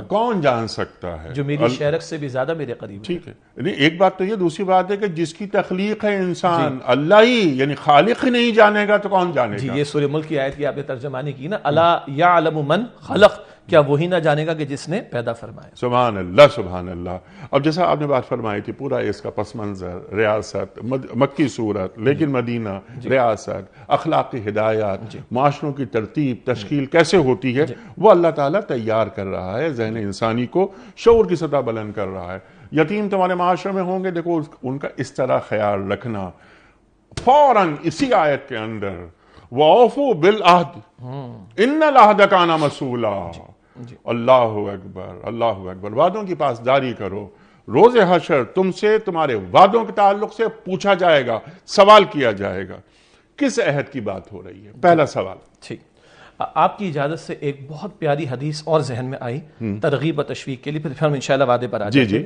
کون جان سکتا ہے،
جو میری شہرت سے بھی زیادہ میرے قریب.
ٹھیک ہے. ایک بات تو یہ، دوسری بات ہے کہ جس کی تخلیق ہے انسان اللہ ہی، یعنی خالق ہی نہیں جانے گا تو کون جانے گا.
جی یہ سورہ ملک کی آیت کی آپ نے ترجمانی کی نا، الا یعلم من خلق، کیا وہی نہ جانے گا کہ جس نے پیدا فرمایا.
سبحان اللہ سبحان اللہ. اب جیسا آپ نے بات فرمائی تھی، پورا اس کا پس منظر، ریاست، مکی صورت لیکن مدینہ، ریاست، اخلاقی ہدایات، معاشروں کی ترتیب تشکیل کیسے ہوتی ہے، وہ اللہ تعالیٰ تیار کر رہا ہے، ذہن انسانی کو شعور کی سطح بلند کر رہا ہے. یتیم تمہارے معاشرے میں ہوں گے، دیکھو ان کا اس طرح خیال رکھنا. فوراً اسی آیت کے اندر وَأَوْفُوا بِالْعَهْدِ إِنَّ الْعَهْدَ كَانَ مَسْئُولًا. اللہ اکبر اللہ اکبر. وعدوں کی پاسداری کرو. روز حشر تم سے تمہارے وعدوں کے تعلق سے پوچھا جائے گا، سوال کیا جائے گا. کس عہد کی بات ہو رہی ہے؟ پہلا سوال.
ٹھیک، آپ کی اجازت سے ایک بہت پیاری حدیث اور ذہن میں آئی ترغیب و تشویق کے لیے، پھر ہم انشاءاللہ وعدے پر آ جائیں گے.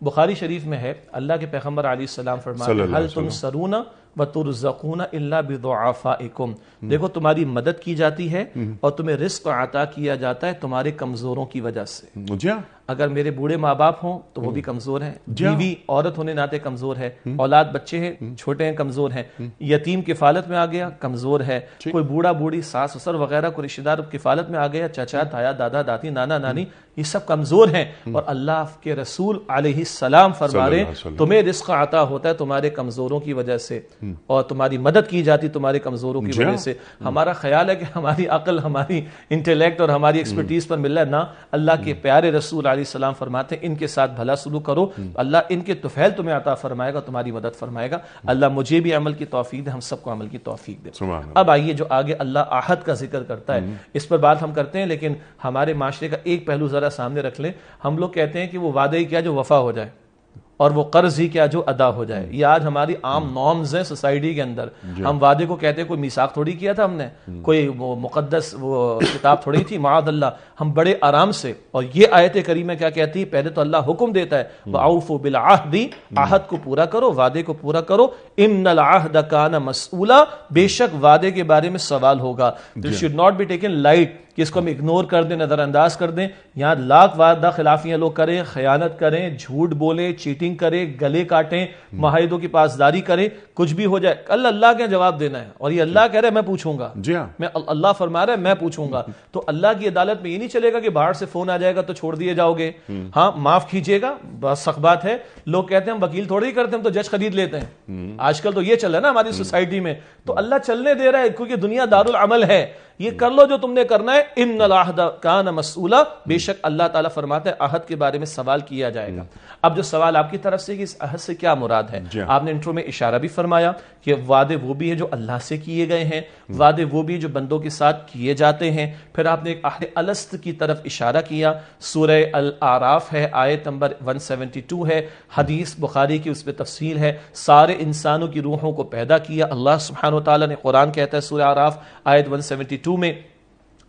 بخاری شریف میں ہے، اللہ کے پیغمبر علیہ السلام فرماتے ہیں هل تنصرون وترزقون الا بضعفائکم. دیکھو تمہاری مدد کی جاتی ہے اور تمہیں رزق عطا کیا جاتا ہے تمہارے کمزوروں کی وجہ سے. اگر میرے بوڑھے ماں باپ ہوں تو وہ بھی کمزور ہیں، بیوی عورت ہونے ناطے کمزور ہے، اولاد بچے ہیں چھوٹے ہیں کمزور ہیں، یتیم کفالت میں آ گیا کمزور ہے، کوئی بوڑھا بوڑھی ساس سسر وغیرہ کوئی رشتہ دار کفالت میں آ گیا، چچا تایا دادا دادی نانا نانی، یہ سب کمزور ہیں. اور اللہ کے رسول علیہ السلام فرما رہے تمہیں رزق عطا ہوتا ہے تمہارے کمزوروں کی وجہ سے، اور تمہاری مدد کی جاتی تمہارے کمزوروں کی وجہ سے. ہمارا خیال ہے کہ ہماری عقل، ہماری انٹیلیکٹ اور ہماری ایکسپرٹیز پر مل رہا ہے، نہ. اللہ کے پیارے رسول علیہ السلام فرماتے ہیں ان کے ساتھ بھلا سلوک کرو، اللہ ان کے طفیل تمہیں عطا فرمائے گا، تمہاری مدد فرمائے گا. اللہ مجھے بھی عمل کی توفیق دے، ہم سب کو عمل کی توفیق دے. اب آئیے جو آگے اللہ عہد کا ذکر کرتا ہے، اس پر بات ہم کرتے ہیں، لیکن ہمارے معاشرے کا ایک پہلو ذرا سامنے رکھ لیں. ہم لوگ کہتے ہیں کہ وہ وعدے کیا جو وفا ہو جائے، اور وہ قرض ہی کیا جو ادا ہو جائے. یہ آج ہماری عام نارمز ہیں سوسائٹی کے اندر. ہم وعدے کو کہتے ہیں، کوئی میثاق تھوڑی کیا تھا ہم نے، کوئی وہ مقدس وہ کتاب تھوڑی تھی، معاذ اللہ. ہم بڑے آرام سے، اور یہ آیت کریمہ کیا کہتی ہے؟ پہلے تو اللہ حکم دیتا ہے وَأَوْفُوا بِالْعَهْدِ، عہد کو پورا کرو، وعدے کو پورا کرو. إِنَّ الْعَهْدَ كَانَ مَسْئُولًا، بے شک وعدے کے بارے میں سوال ہوگا. This should not be taken light، کہ اس کو ہم اگنور کر دیں، نظر انداز کر دیں. یہاں لاکھ وعدہ خلافیاں لوگ کریں، خیانت کریں، جھوٹ بولیں، چیٹنگ کریں، گلے کاٹیں، معاہدوں کی پاسداری کریں، کچھ بھی ہو جائے، کل اللہ کے جواب دینا ہے. اور یہ اللہ کہہ رہا ہے میں پوچھوں گا. میں اللہ فرما رہا ہے میں پوچھوں گا. تو اللہ کی عدالت میں یہ نہیں چلے گا کہ باہر سے فون آ جائے گا تو چھوڑ دیے جاؤ گے. ہاں معاف کیجیے گا، بس سخت بات ہے. لوگ کہتے ہیں ہم وکیل تھوڑی کرتے ہیں، ہم تو جج خرید لیتے ہیں. آج کل تو یہ چل رہا ہے نا ہماری سوسائٹی میں. تو اللہ چلنے دے رہا ہے کیونکہ دنیا دارالعمل ہے. یہ کر لو جو تم نے کرنا ہے. ان العہد کان مسئولا، بے شک اللہ تعالیٰ فرماتا ہے عہد کے بارے میں سوال کیا جائے گا. اب جو سوال آپ کی طرف سے کہ اس عہد سے کیا مراد ہے، آپ نے انٹرو میں اشارہ بھی فرمایا کہ وعدے وہ بھی ہیں جو اللہ سے کیے گئے ہیں، وعدے وہ بھی جو بندوں کے ساتھ کیے جاتے ہیں. پھر آپ نے ایک عہد الست کی طرف اشارہ کیا، سورہ الاعراف ہے، آیت نمبر 172 ہے، حدیث بخاری کی اس پہ تفصیل ہے. سارے انسانوں کی روحوں کو پیدا کیا اللہ سبحانہ وتعالی نے. قرآن کہتا ہے سورہ اعراف آیت 172 میں،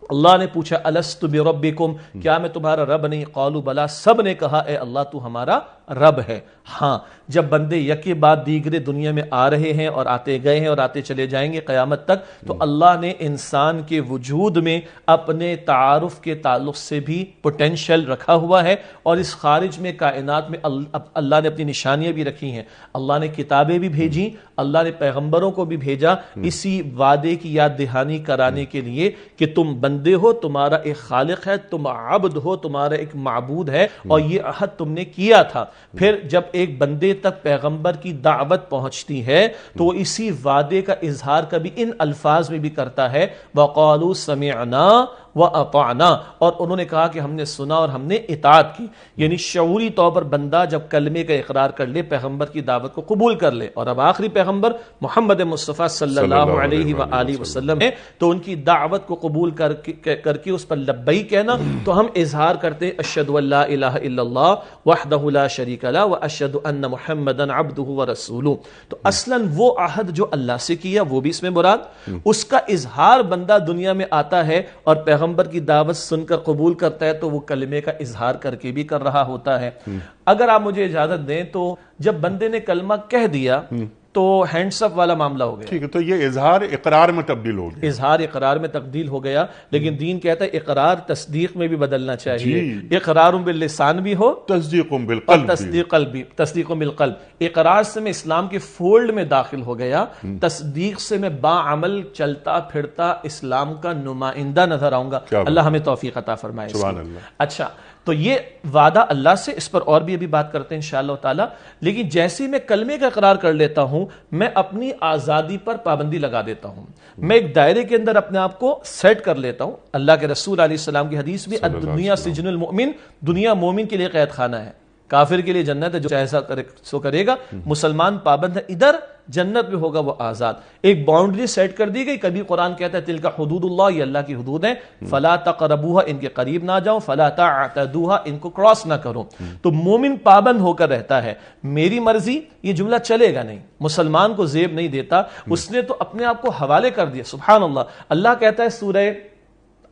اللہ نے پوچھا الست بربکم، کیا میں تمہارا رب نہیں؟ قالوا بلا، سب نے کہا اے اللہ تو ہمارا رب ہے. ہاں جب بندے یکے بعد دیگرے دنیا میں آ رہے ہیں اور آتے گئے ہیں اور آتے چلے جائیں گے قیامت تک، تو اللہ نے انسان کے وجود میں اپنے تعارف کے تعلق سے بھی پوٹینشل رکھا ہوا ہے. اور اس خارج میں کائنات میں اللہ نے اپنی نشانیاں بھی رکھی ہیں. اللہ نے کتابیں بھی بھیجی، اللہ نے پیغمبروں کو بھی بھیجا، اسی وعدے کی یاد دہانی کرانے کے لیے کہ تم بندے ہو، تمہارا ایک خالق ہے، تم عبد ہو، تمہارا ایک معبود ہے، اور یہ عہد تم نے کیا تھا. پھر جب ایک بندے تک پیغمبر کی دعوت پہنچتی ہے تو وہ اسی وعدے کا اظہار کبھی ان الفاظ میں بھی کرتا ہے، وَقَالُوا سَمِعْنَا وَأَطَعْنَا، اور انہوں نے کہا کہ ہم نے سنا اور ہم نے اطاعت کی. یعنی شعوری طور پر بندہ جب کلمے کا اقرار کر لے، پیغمبر کی دعوت کو قبول کر لے، اور اب آخری پیغمبر محمد مصطفیٰ صلی اللہ علیہ وآلہ وسلم ہے، تو ان کی دعوت کو قبول کر کے اس پر لبئی کہنا، تو ہم اظہار کرتے ہیں اشہد ان لا الہ الا اللہ وحدہ لا شریک لہ واشہد ان محمدا عبدہ ورسولہ. تو اصلاً وہ عہد جو اللہ سے کیا وہ بھی اس میں مراد، اس کا اظہار بندہ دنیا میں آتا ہے اور پیغمبر کی دعوت سن کر قبول کرتا ہے تو وہ کلمے کا اظہار کر کے بھی کر رہا ہوتا ہے. اگر آپ مجھے اجازت دیں تو جب بندے نے کلمہ کہہ دیا تو ہینڈس اپ والا معاملہ ہو گیا.
ٹھیک ہے، تو یہ اظہار اقرار میں تبدیل ہو گیا.
اظہار اقرار میں تبدیل ہو گیا، لیکن دین کہتا ہے اقرار تصدیق میں بھی بدلنا چاہیے. اقرار باللسان بھی ہو،
تصدیق بالقلب،
تصدیق بالقلب. اقرار سے میں اسلام کے فولڈ میں داخل ہو گیا، تصدیق سے میں باعمل چلتا پھرتا اسلام کا نمائندہ نظر آؤں گا. اللہ ہمیں توفیق عطا فرمائے.
سبحان اللہ.
اچھا، تو یہ وعدہ اللہ سے، اس پر اور بھی ابھی بات کرتے ہیں انشاءاللہ تعالی. لیکن جیسے ہی میں کلمے کا اقرار کر لیتا ہوں، میں اپنی آزادی پر پابندی لگا دیتا ہوں. میں ایک دائرے کے اندر اپنے آپ کو سیٹ کر لیتا ہوں. اللہ کے رسول علیہ السلام کی حدیث بھی الدنیا سجن المؤمن، دنیا مومن کے لیے قید خانہ ہے، کافر کے لیے جنت ہے، جو چاہے سو کرے گا. مسلمان پابند ہے ادھر، جنت میں ہوگا وہ آزاد. ایک باؤنڈری سیٹ کر دی گئی. کبھی قرآن کہتا ہے تلک حدود اللہ، یہ اللہ کی حدود ہیں، فلا تقربوها، ان کے قریب نہ جاؤ، فلا تعتدوها، ان کو کراس نہ کرو. تو مومن پابند ہو کر رہتا ہے. میری مرضی یہ جملہ چلے گا نہیں، مسلمان کو زیب نہیں دیتا. اس نے تو اپنے آپ کو حوالے کر دیا. سبحان اللہ. اللہ کہتا ہے سورہ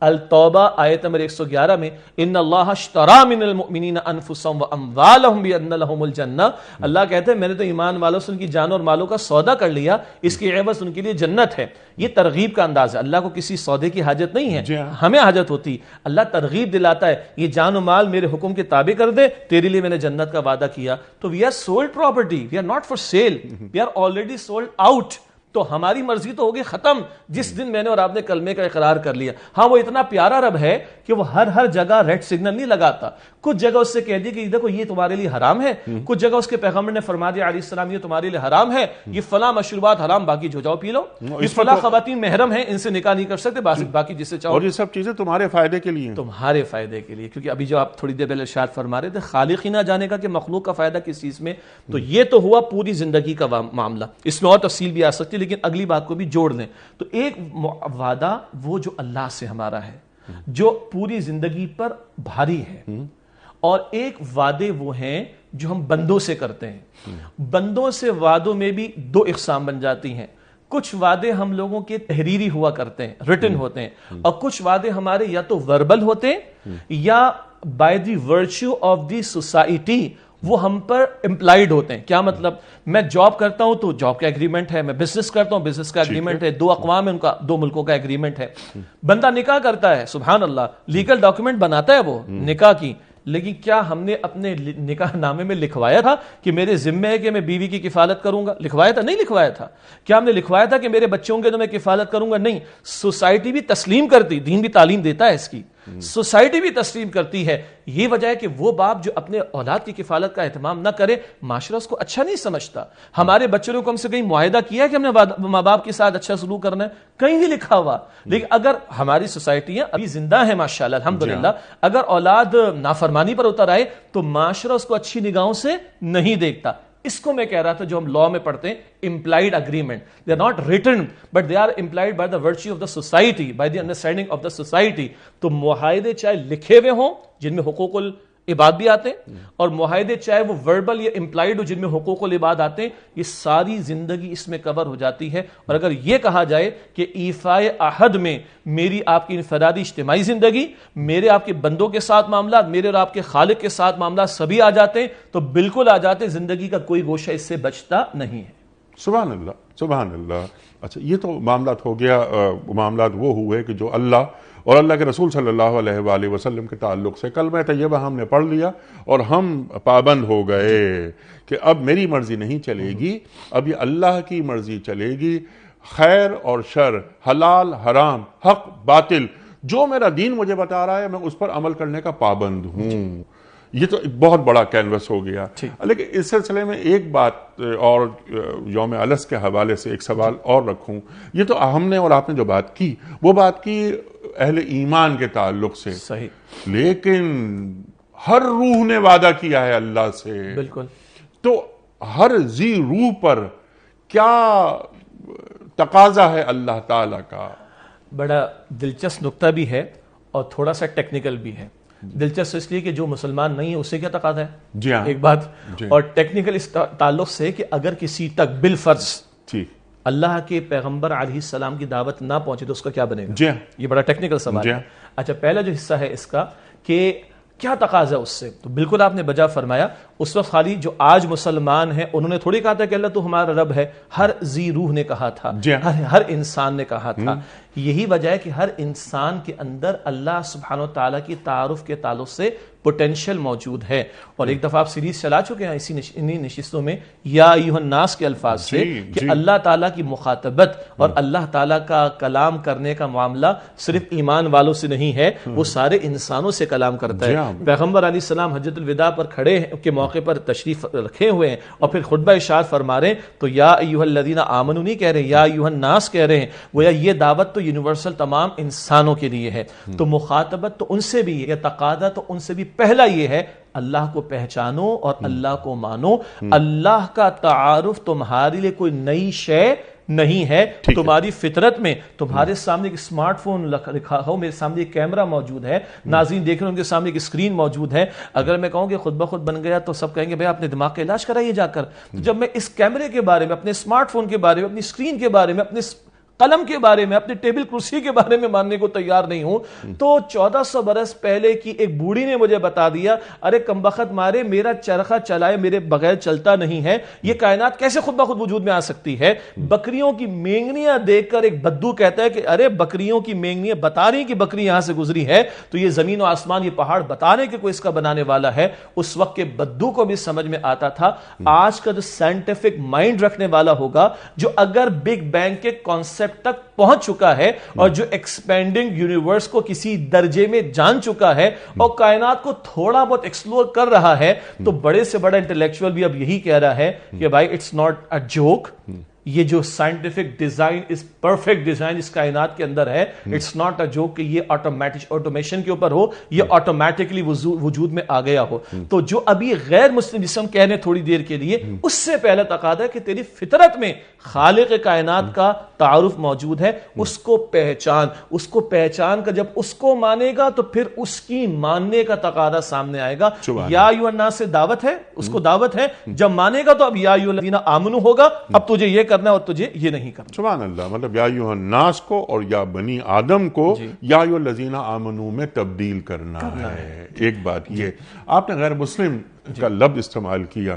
التوبہ آیت نمبر 111 میں، ان اللہ اشترى من المؤمنین انفسهم واموالهم بان لهم الجنہ. اللہ کہتے ہیں میں نے تو ایمان والوں سے ان کی جان اور مالوں کا سودا کر لیا، اس کی عوض ان کے لیے جنت ہے. یہ ترغیب کا انداز ہے. اللہ کو کسی سودے کی حاجت نہیں ہے، ہمیں حاجت ہوتی. اللہ ترغیب دلاتا ہے، یہ جان و مال میرے حکم کے تابع کر دے، تیرے لیے میں نے جنت کا وعدہ کیا. تو we are sold property, we are not for sale, we are already sold out. تو ہماری مرضی تو ہوگی ختم جس دن میں نے اور آپ نے کلمے کا اقرار کر لیا. ہاں، وہ اتنا پیارا رب ہے کہ وہ ہر جگہ ریڈ سگنل نہیں لگاتا. کچھ جگہ اس سے کہہ دیا کہ دیکھو یہ تمہارے لیے حرام ہے، کچھ جگہ اس کے پیغمبر نے فرما دیا علیہ السلام یہ تمہارے لیے حرام ہے، یہ فلاں مشروبات حرام، باقی جو جاؤ پی لو. یہ فلاں خواتین محرم ہیں، ان سے نکاح نہیں کر سکتے، باقی جس سے چاہو.
اور یہ سب چیزیں تمہارے فائدے کے لیے،
تمہارے فائدے کے لیے. کیونکہ ابھی جو آپ تھوڑی دیر پہلے ارشاد فرما رہے تھے، خالق ہی نہ جانے گا کہ مخلوق کا فائدہ کس چیز میں. تو یہ تو ہوا پوری زندگی کا معاملہ. اس میں اور تفصیل بھی آ سکتی ہے، لیکن اگلی بات کو بھی جوڑ دیں. تو ایک وعدہ وہ جو اللہ سے ہمارا ہے، جو پوری زندگی پر بھاری ہے، اور ایک وعدے وہ ہیں جو ہم بندوں سے کرتے ہیں. بندوں سے وعدوں میں بھی دو اقسام بن جاتی ہیں. کچھ وعدے ہم لوگوں کے تحریری ہوا کرتے ہیں، ریٹن ہوتے ہیں، اور کچھ وعدے ہمارے یا تو وربل ہوتے ہیں یا by the virtue of the society وہ ہم پر امپلائیڈ ہوتے ہیں. کیا مطلب؟ میں جاب کرتا ہوں تو جاب کا ایگریمنٹ ہے، میں بزنس کرتا ہوں بزنس کا ایگریمنٹ ہے، دو اقوام ہیں ان کا، دو ملکوں کا ایگریمنٹ ہے. بندہ نکاح کرتا ہے، سبحان اللہ، لیگل ڈاکیومنٹ بناتا ہے وہ نکاح کی، لیکن کیا ہم نے اپنے نکاح نامے میں لکھوایا تھا کہ میرے ذمہ ہے کہ میں بیوی کی کفالت کروں گا؟ لکھوایا تھا؟ نہیں لکھوایا تھا. کیا ہم نے لکھوایا تھا کہ میرے بچوں کے تو میں کفالت کروں گا؟ نہیں. سوسائٹی بھی تسلیم کرتی، دین بھی تعلیم دیتا ہے اس کی، سوسائٹی بھی تسلیم کرتی ہے. یہ وجہ ہے کہ وہ باپ جو اپنے اولاد کی کفالت کا اہتمام نہ کرے، معاشرہ اس کو اچھا نہیں سمجھتا. ہمارے بچوں نے ہم سے کہیں معاہدہ کیا ہے کہ ہم نے ماں باپ کے ساتھ اچھا سلوک کرنا ہے؟ کہیں نہیں لکھا ہوا. لیکن اگر ہماری سوسائٹیاں ابھی زندہ ہیں ماشاءاللہ الحمدللہ، اگر اولاد نافرمانی پر اتر آئے تو معاشرہ اس کو اچھی نگاہوں سے نہیں دیکھتا. اس کو میں کہہ رہا تھا جو ہم لا میں پڑھتے ہیں implied agreement. They are not written but they are implied by the virtue of the society, by the understanding of the society. تو معاہدے چاہے لکھے ہوئے ہوں جن میں حقوق العباد بھی آتے ہیں، اور معاہدے چاہے وہ وربل یا امپلائڈ ہو جن میں حقوق العباد آتے ہیں، یہ ساری زندگی اس میں کور ہو جاتی ہے. اور اگر یہ کہا جائے کہ ایفائے عہد میں میری آپ کی انفرادی اجتماعی زندگی، میرے آپ کے بندوں کے ساتھ معاملات، میرے اور آپ کے خالق کے ساتھ معاملات سبھی آ جاتے ہیں، تو بالکل آ جاتے ہیں. زندگی کا کوئی گوشہ اس سے بچتا نہیں ہے.
سبحان اللہ، سبحان اللہ. اچھا، یہ تو معاملات ہو گیا. معاملات وہ ہوئے کہ جو اللہ اور اللہ کے رسول صلی اللہ علیہ وآلہ وسلم کے تعلق سے کلمہ طیبہ ہم نے پڑھ لیا اور ہم پابند ہو گئے کہ اب میری مرضی نہیں چلے گی، اب یہ اللہ کی مرضی چلے گی. خیر اور شر، حلال حرام، حق باطل، جو میرا دین مجھے بتا رہا ہے میں اس پر عمل کرنے کا پابند ہوں. یہ تو ایک بہت بڑا کینوس ہو گیا. لیکن اس سلسلے میں ایک بات اور یوم الست کے حوالے سے ایک سوال اور رکھوں. یہ تو ہم نے اور آپ نے جو بات کی وہ بات کی اہل ایمان کے تعلق سے,
صحیح,
لیکن ہر روح نے وعدہ کیا ہے اللہ سے.
بالکل.
تو ہر ذی روح پر کیا تقاضا ہے اللہ تعالیٰ کا؟
بڑا دلچسپ نقطہ بھی ہے اور تھوڑا سا ٹیکنیکل بھی ہے. دلچسپ اس لیے کہ جو مسلمان نہیں ہے اسے کیا تقاضا ہے,
جی ہاں,
ایک بات, اور ٹیکنیکل اس تعلق سے کہ اگر کسی تک بالفرض اللہ کے پیغمبر علیہ السلام کی دعوت نہ پہنچے تو اس کا کیا بنے گا؟
جی ہاں,
یہ بڑا ٹیکنیکل سوال ہے. اچھا, پہلا جو حصہ ہے اس کا کہ کیا تقاضا اس سے, تو بالکل آپ نے بجا فرمایا. اس وقت خالی جو آج مسلمان ہیں انہوں نے تھوڑی کہا تھا کہ اللہ تو ہمارا رب ہے, ہر ذی روح نے کہا تھا, ہر انسان نے کہا تھا. یہی وجہ ہے کہ ہر انسان کے اندر اللہ سبحانہ و تعالیٰ کی تعارف کے تعلق سے پوٹینشیل موجود ہے. اور ایک دفعہ آپ سیریز چلا چکے ہیں انہی نشستوں میں یا ایھا الناس کے الفاظ سے کہ اللہ تعالیٰ کی مخاطبت اور اللہ تعالیٰ کا کلام کرنے کا معاملہ صرف ایمان والوں سے نہیں ہے, وہ سارے انسانوں سے کلام کرتا ہے. پیغمبر علیہ السلام حجۃ الوداع پر کھڑے کے موقع پر تشریف رکھے ہوئے ہیں اور پھر خطبہ ارشاد فرما رہے ہیں تو یا ایھا الذین آمنوا نہیں کہہ رہے, یا ایھا الناس کہہ رہے ہیں. گویا یہ دعوت تو یونیورسل تمام انسانوں کے لیے ہے. تو مخاطبت تو ان سے بھی ہے, تقاضا تو ان سے بھی پہلا یہ ہے اللہ کو پہچانو اور اللہ کو مانو. اللہ کا تعارف تمہارے لیے کوئی نئی شے نہیں ہے. تمہاری فطرت میں تمہارے سامنے ایک اسمارٹ فون رکھا ہو, میرے سامنے ایک کیمرہ موجود ہے, ناظرین دیکھ رہے ہیں ان کے سامنے ایک اسکرین موجود ہے. اگر میں کہوں کہ خود بخود بن گیا تو سب کہیں گے بھائی آپ نے دماغ کا علاج کرائیے جا کر. جب میں اس کیمرے کے بارے میں, اپنے اسمارٹ فون کے بارے میں, اپنی اسکرین کے بارے میں, اپنے قلم کے بارے میں, اپنے ٹیبل کرسی کے بارے میں ماننے کو تیار نہیں ہوں, تو 1400 برس پہلے کی ایک بوڑھی نے مجھے بتا دیا ارے کمبخت مارے میرا چرخہ چلائے میرے بغیر چلتا نہیں ہے, یہ کائنات کیسے خود بخود وجود میں آ سکتی ہے؟ بکریوں کی مینگنیاں دیکھ کر ایک بدو کہتا ہے کہ ارے بکریوں کی مینگنیاں بتا رہی کہ بکری یہاں سے گزری ہے, تو یہ زمین و آسمان یہ پہاڑ بتا رہے کہ کوئی اس کا بنانے والا ہے. اس وقت کے بدو کو بھی سمجھ میں آتا تھا. آج کا جو سائنٹیفک مائنڈ رکھنے والا ہوگا, جو اگر بگ بینگ کے کانسیپٹ تک پہنچ چکا ہے اور جو ایکسپینڈنگ یونیورس کو کسی درجے میں جان چکا ہے اور کائنات کو تھوڑا بہت ایکسپلور کر رہا ہے, تو بڑے سے بڑا انٹلیکچوئل بھی اب یہی کہہ رہا ہے کہ بھائی اٹس ناٹ اے جوک, یہ جو سائنٹیفک ڈیزائن اس پرفیکٹ ڈیزائن اس کائنات کے اندر ہے, اٹس ناٹ اے جوک کہ یہ آٹومیشن کے اوپر ہو, یہ آٹومیٹکلی وجود میں آ گیا ہو. تو جو ابھی غیر مسلم جسم کہنے تھوڑی دیر کے لیے, اس سے پہلا تقاضا ہے کہ تیری فطرت میں خالق کائنات کا تعارف موجود ہے, اس کو پہچان. اس کو پہچان کر جب اس کو مانے گا تو پھر اس کی ماننے کا تقاضا سامنے آئے گا. یا ایھا الناس سے دعوت ہے, اس کو دعوت ہے, جب مانے گا تو اب یا ایھا الذین آمنوا ہوگا, اب تجھے یہ کرنا ہے اور تجھے یہ نہیں کرنا.
سبحان اللہ. مطلب یا ایھا الناس کو اور یا بنی آدم کو یا ایھا الذین آمنوا میں تبدیل کرنا ہے. ایک بات یہ آپ نے غیر مسلم کا لفظ استعمال کیا,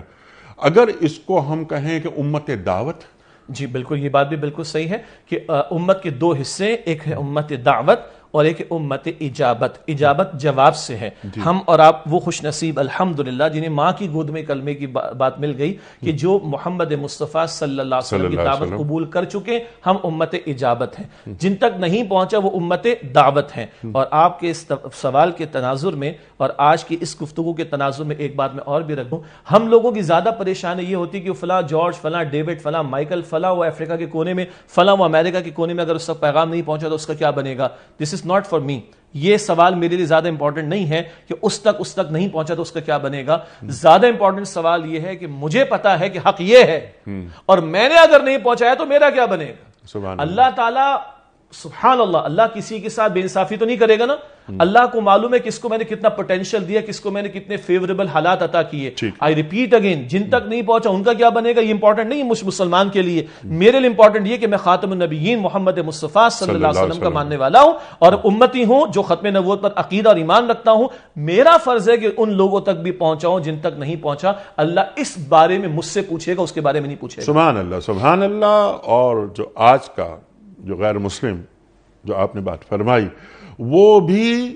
اگر اس کو ہم کہیں کہ امت دعوت,
جی بالکل, یہ بات بھی بالکل صحیح ہے کہ امت کے دو حصے, ایک ہے امت دعوت اور ایک امت اجابت. اجابت جواب سے ہے. ہم اور آپ وہ خوش نصیب الحمدللہ جنہیں ماں کی گود میں کلمے کی بات مل گئی کہ جو محمد مصطفیٰ صلی اللہ علیہ وسلم کی دعوت قبول کر چکے, ہم امت اجابت ہیں. جن تک نہیں پہنچا وہ امت دعوت ہیں. اور آپ کے اس سوال کے تناظر میں اور آج کی اس گفتگو کے تناظر میں ایک بات میں اور بھی رکھ دوں, ہم لوگوں کی زیادہ پریشانی یہ ہوتی کہ فلاں جارج, فلاں ڈیوڈ, فلاں مائیکل, فلاں وہ افریقہ کے کونے میں, فلاں وہ امریکہ کے کونے میں, اگر اس تک پیغام نہیں پہنچا تو اس کا کیا بنے گا؟ دس از ناٹ فار می. یہ سوال میرے لیے زیادہ امپورٹنٹ نہیں ہے کہ اس تک نہیں پہنچا تو اس کا کیا بنے گا. زیادہ امپورٹنٹ سوال یہ ہے کہ مجھے پتا ہے کہ حق یہ ہے اور میں نے اگر نہیں پہنچایا تو میرا کیا بنے گا. اللہ تعالیٰ سبحان اللہ, اللہ کسی کے ساتھ بے انصافی تو نہیں کرے گا نا. اللہ کو معلوم ہے کس کو میں نے کتنا پوٹینشیل دیا, کس کو میں نے کتنے فیوریبل حالات عطا کیے. آئی ریپیٹ اگین, جن تک نہیں پہنچا ان کا کیا بنے گا یہ امپورٹنٹ نہیں ہے مسلمان کے لیے. میرے لیے امپورٹنٹ یہ کہ میں خاتم النبیین محمد مصطفیٰ صلی اللہ علیہ وسلم کا ماننے والا ہوں اور امتی ہوں جو ختم نبوت پر عقیدہ اور ایمان رکھتا ہوں. میرا فرض ہے کہ ان لوگوں تک بھی پہنچاؤں جن تک نہیں پہنچا. اللہ اس بارے میں مجھ سے پوچھے گا, اس کے بارے میں نہیں پوچھے گا.
سبحان اللہ, سبحان اللہ. اور جو آج کا جو غیر مسلم جو آپ نے بات فرمائی, وہ بھی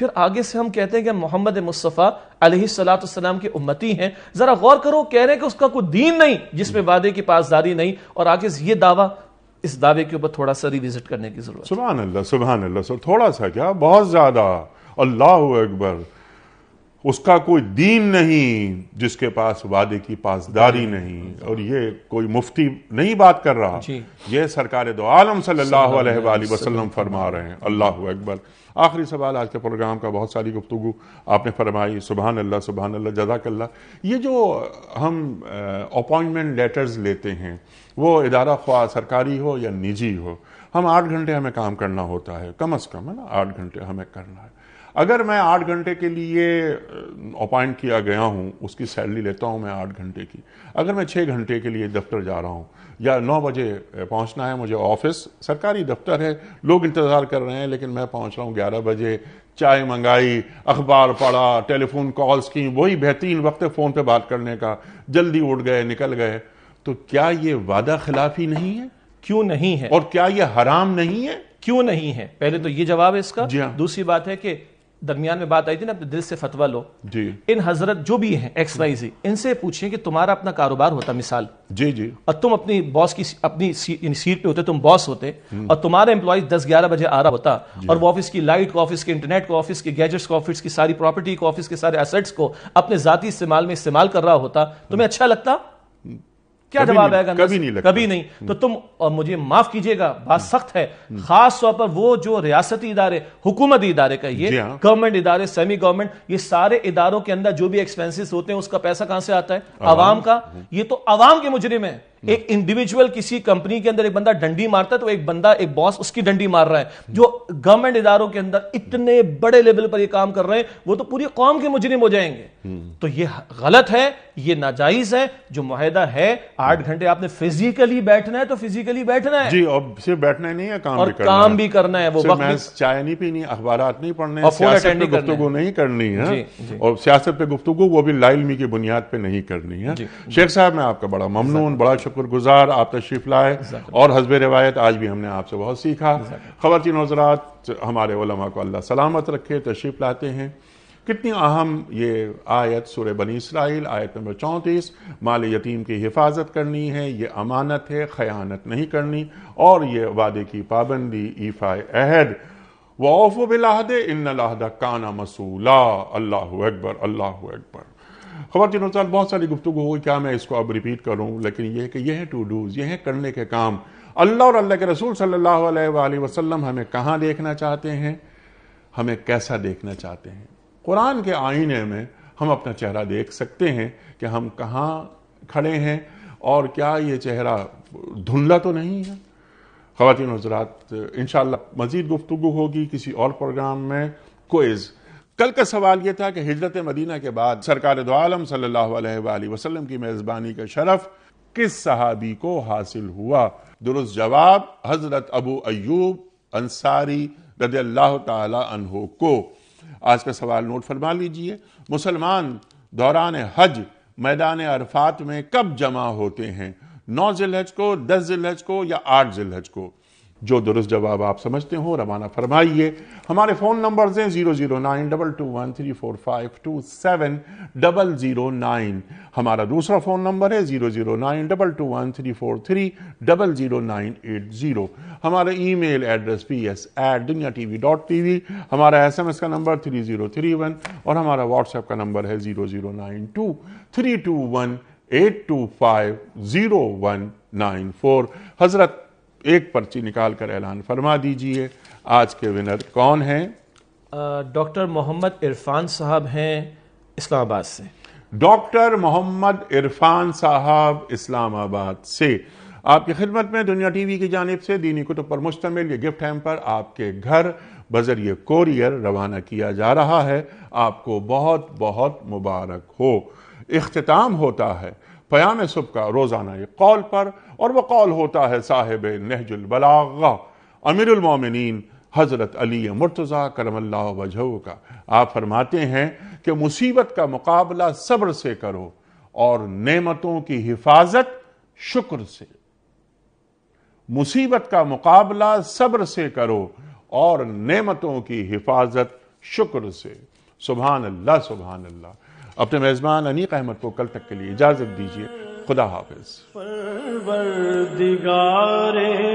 پھر آگے سے ہم کہتے ہیں کہ محمد مصطفیٰ علیہ الصلوۃ والسلام کے امتی ہیں. ذرا غور کرو, کہہ رہے ہیں کہ اس کا کوئی دین نہیں جس میں وعدے کی پاسداری نہیں, اور آگے سے یہ دعویٰ, اس دعوے کے اوپر تھوڑا سا ریوزٹ کرنے کی ضرورت ہے.
سبحان اللہ سبحان اللہ. سر تھوڑا سا کیا, بہت زیادہ. اللہ اکبر. اس کا کوئی دین نہیں جس کے پاس وعدے کی پاسداری نہیں. اور یہ کوئی مفتی نہیں بات کر رہا, یہ سرکار دو عالم صلی اللہ علیہ وآلہ وسلم فرما رہے ہیں. اللہ اکبر. آخری سوال آج کے پروگرام کا, بہت ساری گفتگو آپ نے فرمائی. سبحان اللہ سبحان اللہ, جزاک اللہ. یہ جو ہم اپوائنٹمنٹ لیٹرز لیتے ہیں, وہ ادارہ خواہ سرکاری ہو یا نجی ہو, ہم 8 گھنٹے ہمیں کام کرنا ہوتا ہے, کم از کم, ہے نا, 8 گھنٹے ہمیں کرنا ہے. اگر میں 8 گھنٹے کے لیے اپوائنٹ کیا گیا ہوں, اس کی سیلری لیتا ہوں میں 8 گھنٹے کی. اگر میں 6 گھنٹے کے لیے دفتر جا رہا ہوں, یا 9 بجے پہنچنا ہے مجھے آفس, سرکاری دفتر ہے, لوگ انتظار کر رہے ہیں, لیکن میں پہنچ رہا ہوں 11 بجے, چائے منگائی, اخبار پڑھا, ٹیلی فون کالز کی, وہی بہترین وقت ہے فون پہ بات کرنے کا, جلدی اٹھ گئے, نکل گئے, تو کیا یہ وعدہ خلافی نہیں ہے؟
کیوں نہیں ہے؟
اور کیا یہ حرام نہیں ہے؟
کیوں نہیں ہے؟ پہلے تو یہ جواب ہے اس کا.
جی ہاں.
دوسری بات ہے کہ درمیان میں بات آئی تھی نا, اپنے دل سے فتویٰ لو.
جی.
ان حضرت جو بھی ہیں ایکس وائی زی, ان سے پوچھیں کہ تمہارا اپنا کاروبار ہوتا مثال,
جی جی,
اور تم اپنی باس کی اپنی سیٹ پہ ہوتے, تم باس ہوتے, اور تمہارا امپلائی 10-11 بجے آ رہا ہوتا, اور وہ آفس کی لائٹ کو, آفس کے انٹرنیٹ کو, آفس کے گیجٹس کو, آفس کی ساری پراپرٹی کو, آفس کے سارے ایسٹس کو اپنے ذاتی استعمال میں استعمال کر رہا ہوتا, تمہیں اچھا لگتا؟ کیا جواب آئے گا؟ کبھی نہیں. تو تم, اور مجھے معاف کیجئے گا, بات سخت ہے, خاص طور پر وہ جو ریاستی ادارے, حکومتی ادارے کہیے, گورنمنٹ ادارے, سیمی گورنمنٹ, یہ سارے اداروں کے اندر جو بھی ایکسپینسز ہوتے ہیں, اس کا پیسہ کہاں سے آتا ہے؟ عوام کا. یہ تو عوام کے مجرم ہیں. ایک انڈیویجول کسی کمپنی کے اندر ایک بندہ ڈنڈی مارتا ہے, تو ایک بندہ, ایک باس اس کی ڈنڈی مار رہا ہے. جو گورنمنٹ اداروں کے اندر اتنے بڑے لیول پر یہ کام کر رہے ہیں, وہ تو پوری قوم کے مجرم ہو جائیں گے. تو یہ غلط ہے, یہ ناجائز ہے. جو معاہدہ ہے 8 گھنٹے آپ نے فزیکلی بیٹھنا ہے تو فزیکلی بیٹھنا ہے.
جی, اور صرف بیٹھنا ہی نہیں ہے,
کام بھی کرنا ہے. وہ وقت
چائے نہیں پینی, اخبارات نہیں پڑھنے, سیاست پہ گفتگو نہیں کرنی ہے, اور سیاست پہ گفتگو وہ بھی لا علمی کی بنیاد پہ نہیں کرنی ہے. شیخ صاحب, میں آپ کا بڑا ممنون, بڑا شکر گزار, آپ تشریف لائے, اور حسب روایت آج بھی ہم نے آپ سے بہت سیکھا. خواتین و حضرات, ہمارے علماء کو اللہ سلامت رکھے, تشریف لاتے ہیں. کتنی اہم یہ آیت سورہ بنی اسرائیل, آیت نمبر 34, مال یتیم کی حفاظت کرنی ہے, یہ امانت ہے, خیانت نہیں کرنی, اور یہ وعدے کی پابندی, ایفاء عہد, وَأَوْفُوا بِالْعَهْدِ إِنَّ الْعَهْدَ کَانَ مَسْئُولًا. اللہ اکبر, اللہ اکبر. خواتین و حضرات, بہت ساری گفتگو ہوئی, کیا میں اس کو اب ریپیٹ کروں, لیکن یہ ہے کہ یہ ہے ٹو ڈوز, یہ ہے کرنے کے کام. اللہ اور اللہ کے رسول صلی اللہ علیہ وآلہ وسلم ہمیں کہاں دیکھنا چاہتے ہیں, ہمیں کیسا دیکھنا چاہتے ہیں. قرآن کے آئینے میں ہم اپنا چہرہ دیکھ سکتے ہیں کہ ہم کہاں کھڑے ہیں, اور کیا یہ چہرہ دھندلا تو نہیں ہے. خواتین و حضرات, انشاءاللہ مزید گفتگو ہوگی کسی اور پروگرام میں. کوئز. کل کا سوال یہ تھا کہ ہجرت مدینہ کے بعد سرکار دو عالم صلی اللہ علیہ وآلہ وسلم کی میزبانی کا شرف کس صحابی کو حاصل ہوا؟ درست جواب حضرت ابو ایوب انصاری رضی اللہ تعالی عنہ کو. آج کا سوال نوٹ فرما لیجئے. مسلمان دوران حج میدان عرفات میں کب جمع ہوتے ہیں؟ 9 ذی الحج کو, 10 ذی الحج کو, یا 8 ذی الحج کو؟ جو درست جواب آپ سمجھتے ہو روانہ فرمائیے. ہمارے فون نمبرز ہیں 00922134527 ہمارا دوسرا فون نمبر ہے 009221343000980. ہمارا ای میل ایڈریس ps@dunyatv.tv. ہمارا SMS کا نمبر 3031, اور ہمارا واٹس ایپ کا نمبر ہے 009232182509194. حضرت, ایک پرچی نکال کر اعلان فرما دیجئے, آج کے ونر کون ہیں؟
ڈاکٹر محمد عرفان صاحب ہیں اسلام آباد سے.
ڈاکٹر محمد عرفان صاحب اسلام آباد سے آپ کی خدمت میں دنیا ٹی وی کی جانب سے دینی کتب پر مشتمل یہ گفٹ ہیمپر آپ کے گھر بذریعہ کوریئر روانہ کیا جا رہا ہے. آپ کو بہت بہت مبارک ہو. اختتام ہوتا ہے پیام صبح کا روزانہ یہ قول پر, اور وہ قول ہوتا ہے صاحب نہج البلاغہ امیر المومنین حضرت علی مرتضیٰ کرم اللہ وجہہ کا. آپ فرماتے ہیں کہ مصیبت کا مقابلہ صبر سے کرو, اور نعمتوں کی حفاظت شکر سے. مصیبت کا مقابلہ صبر سے کرو, اور نعمتوں کی حفاظت شکر سے. سبحان اللہ سبحان اللہ. اپنے میزبان انیق احمد کو کل تک کے لیے اجازت دیجیے. خدا حافظ.
پروردگار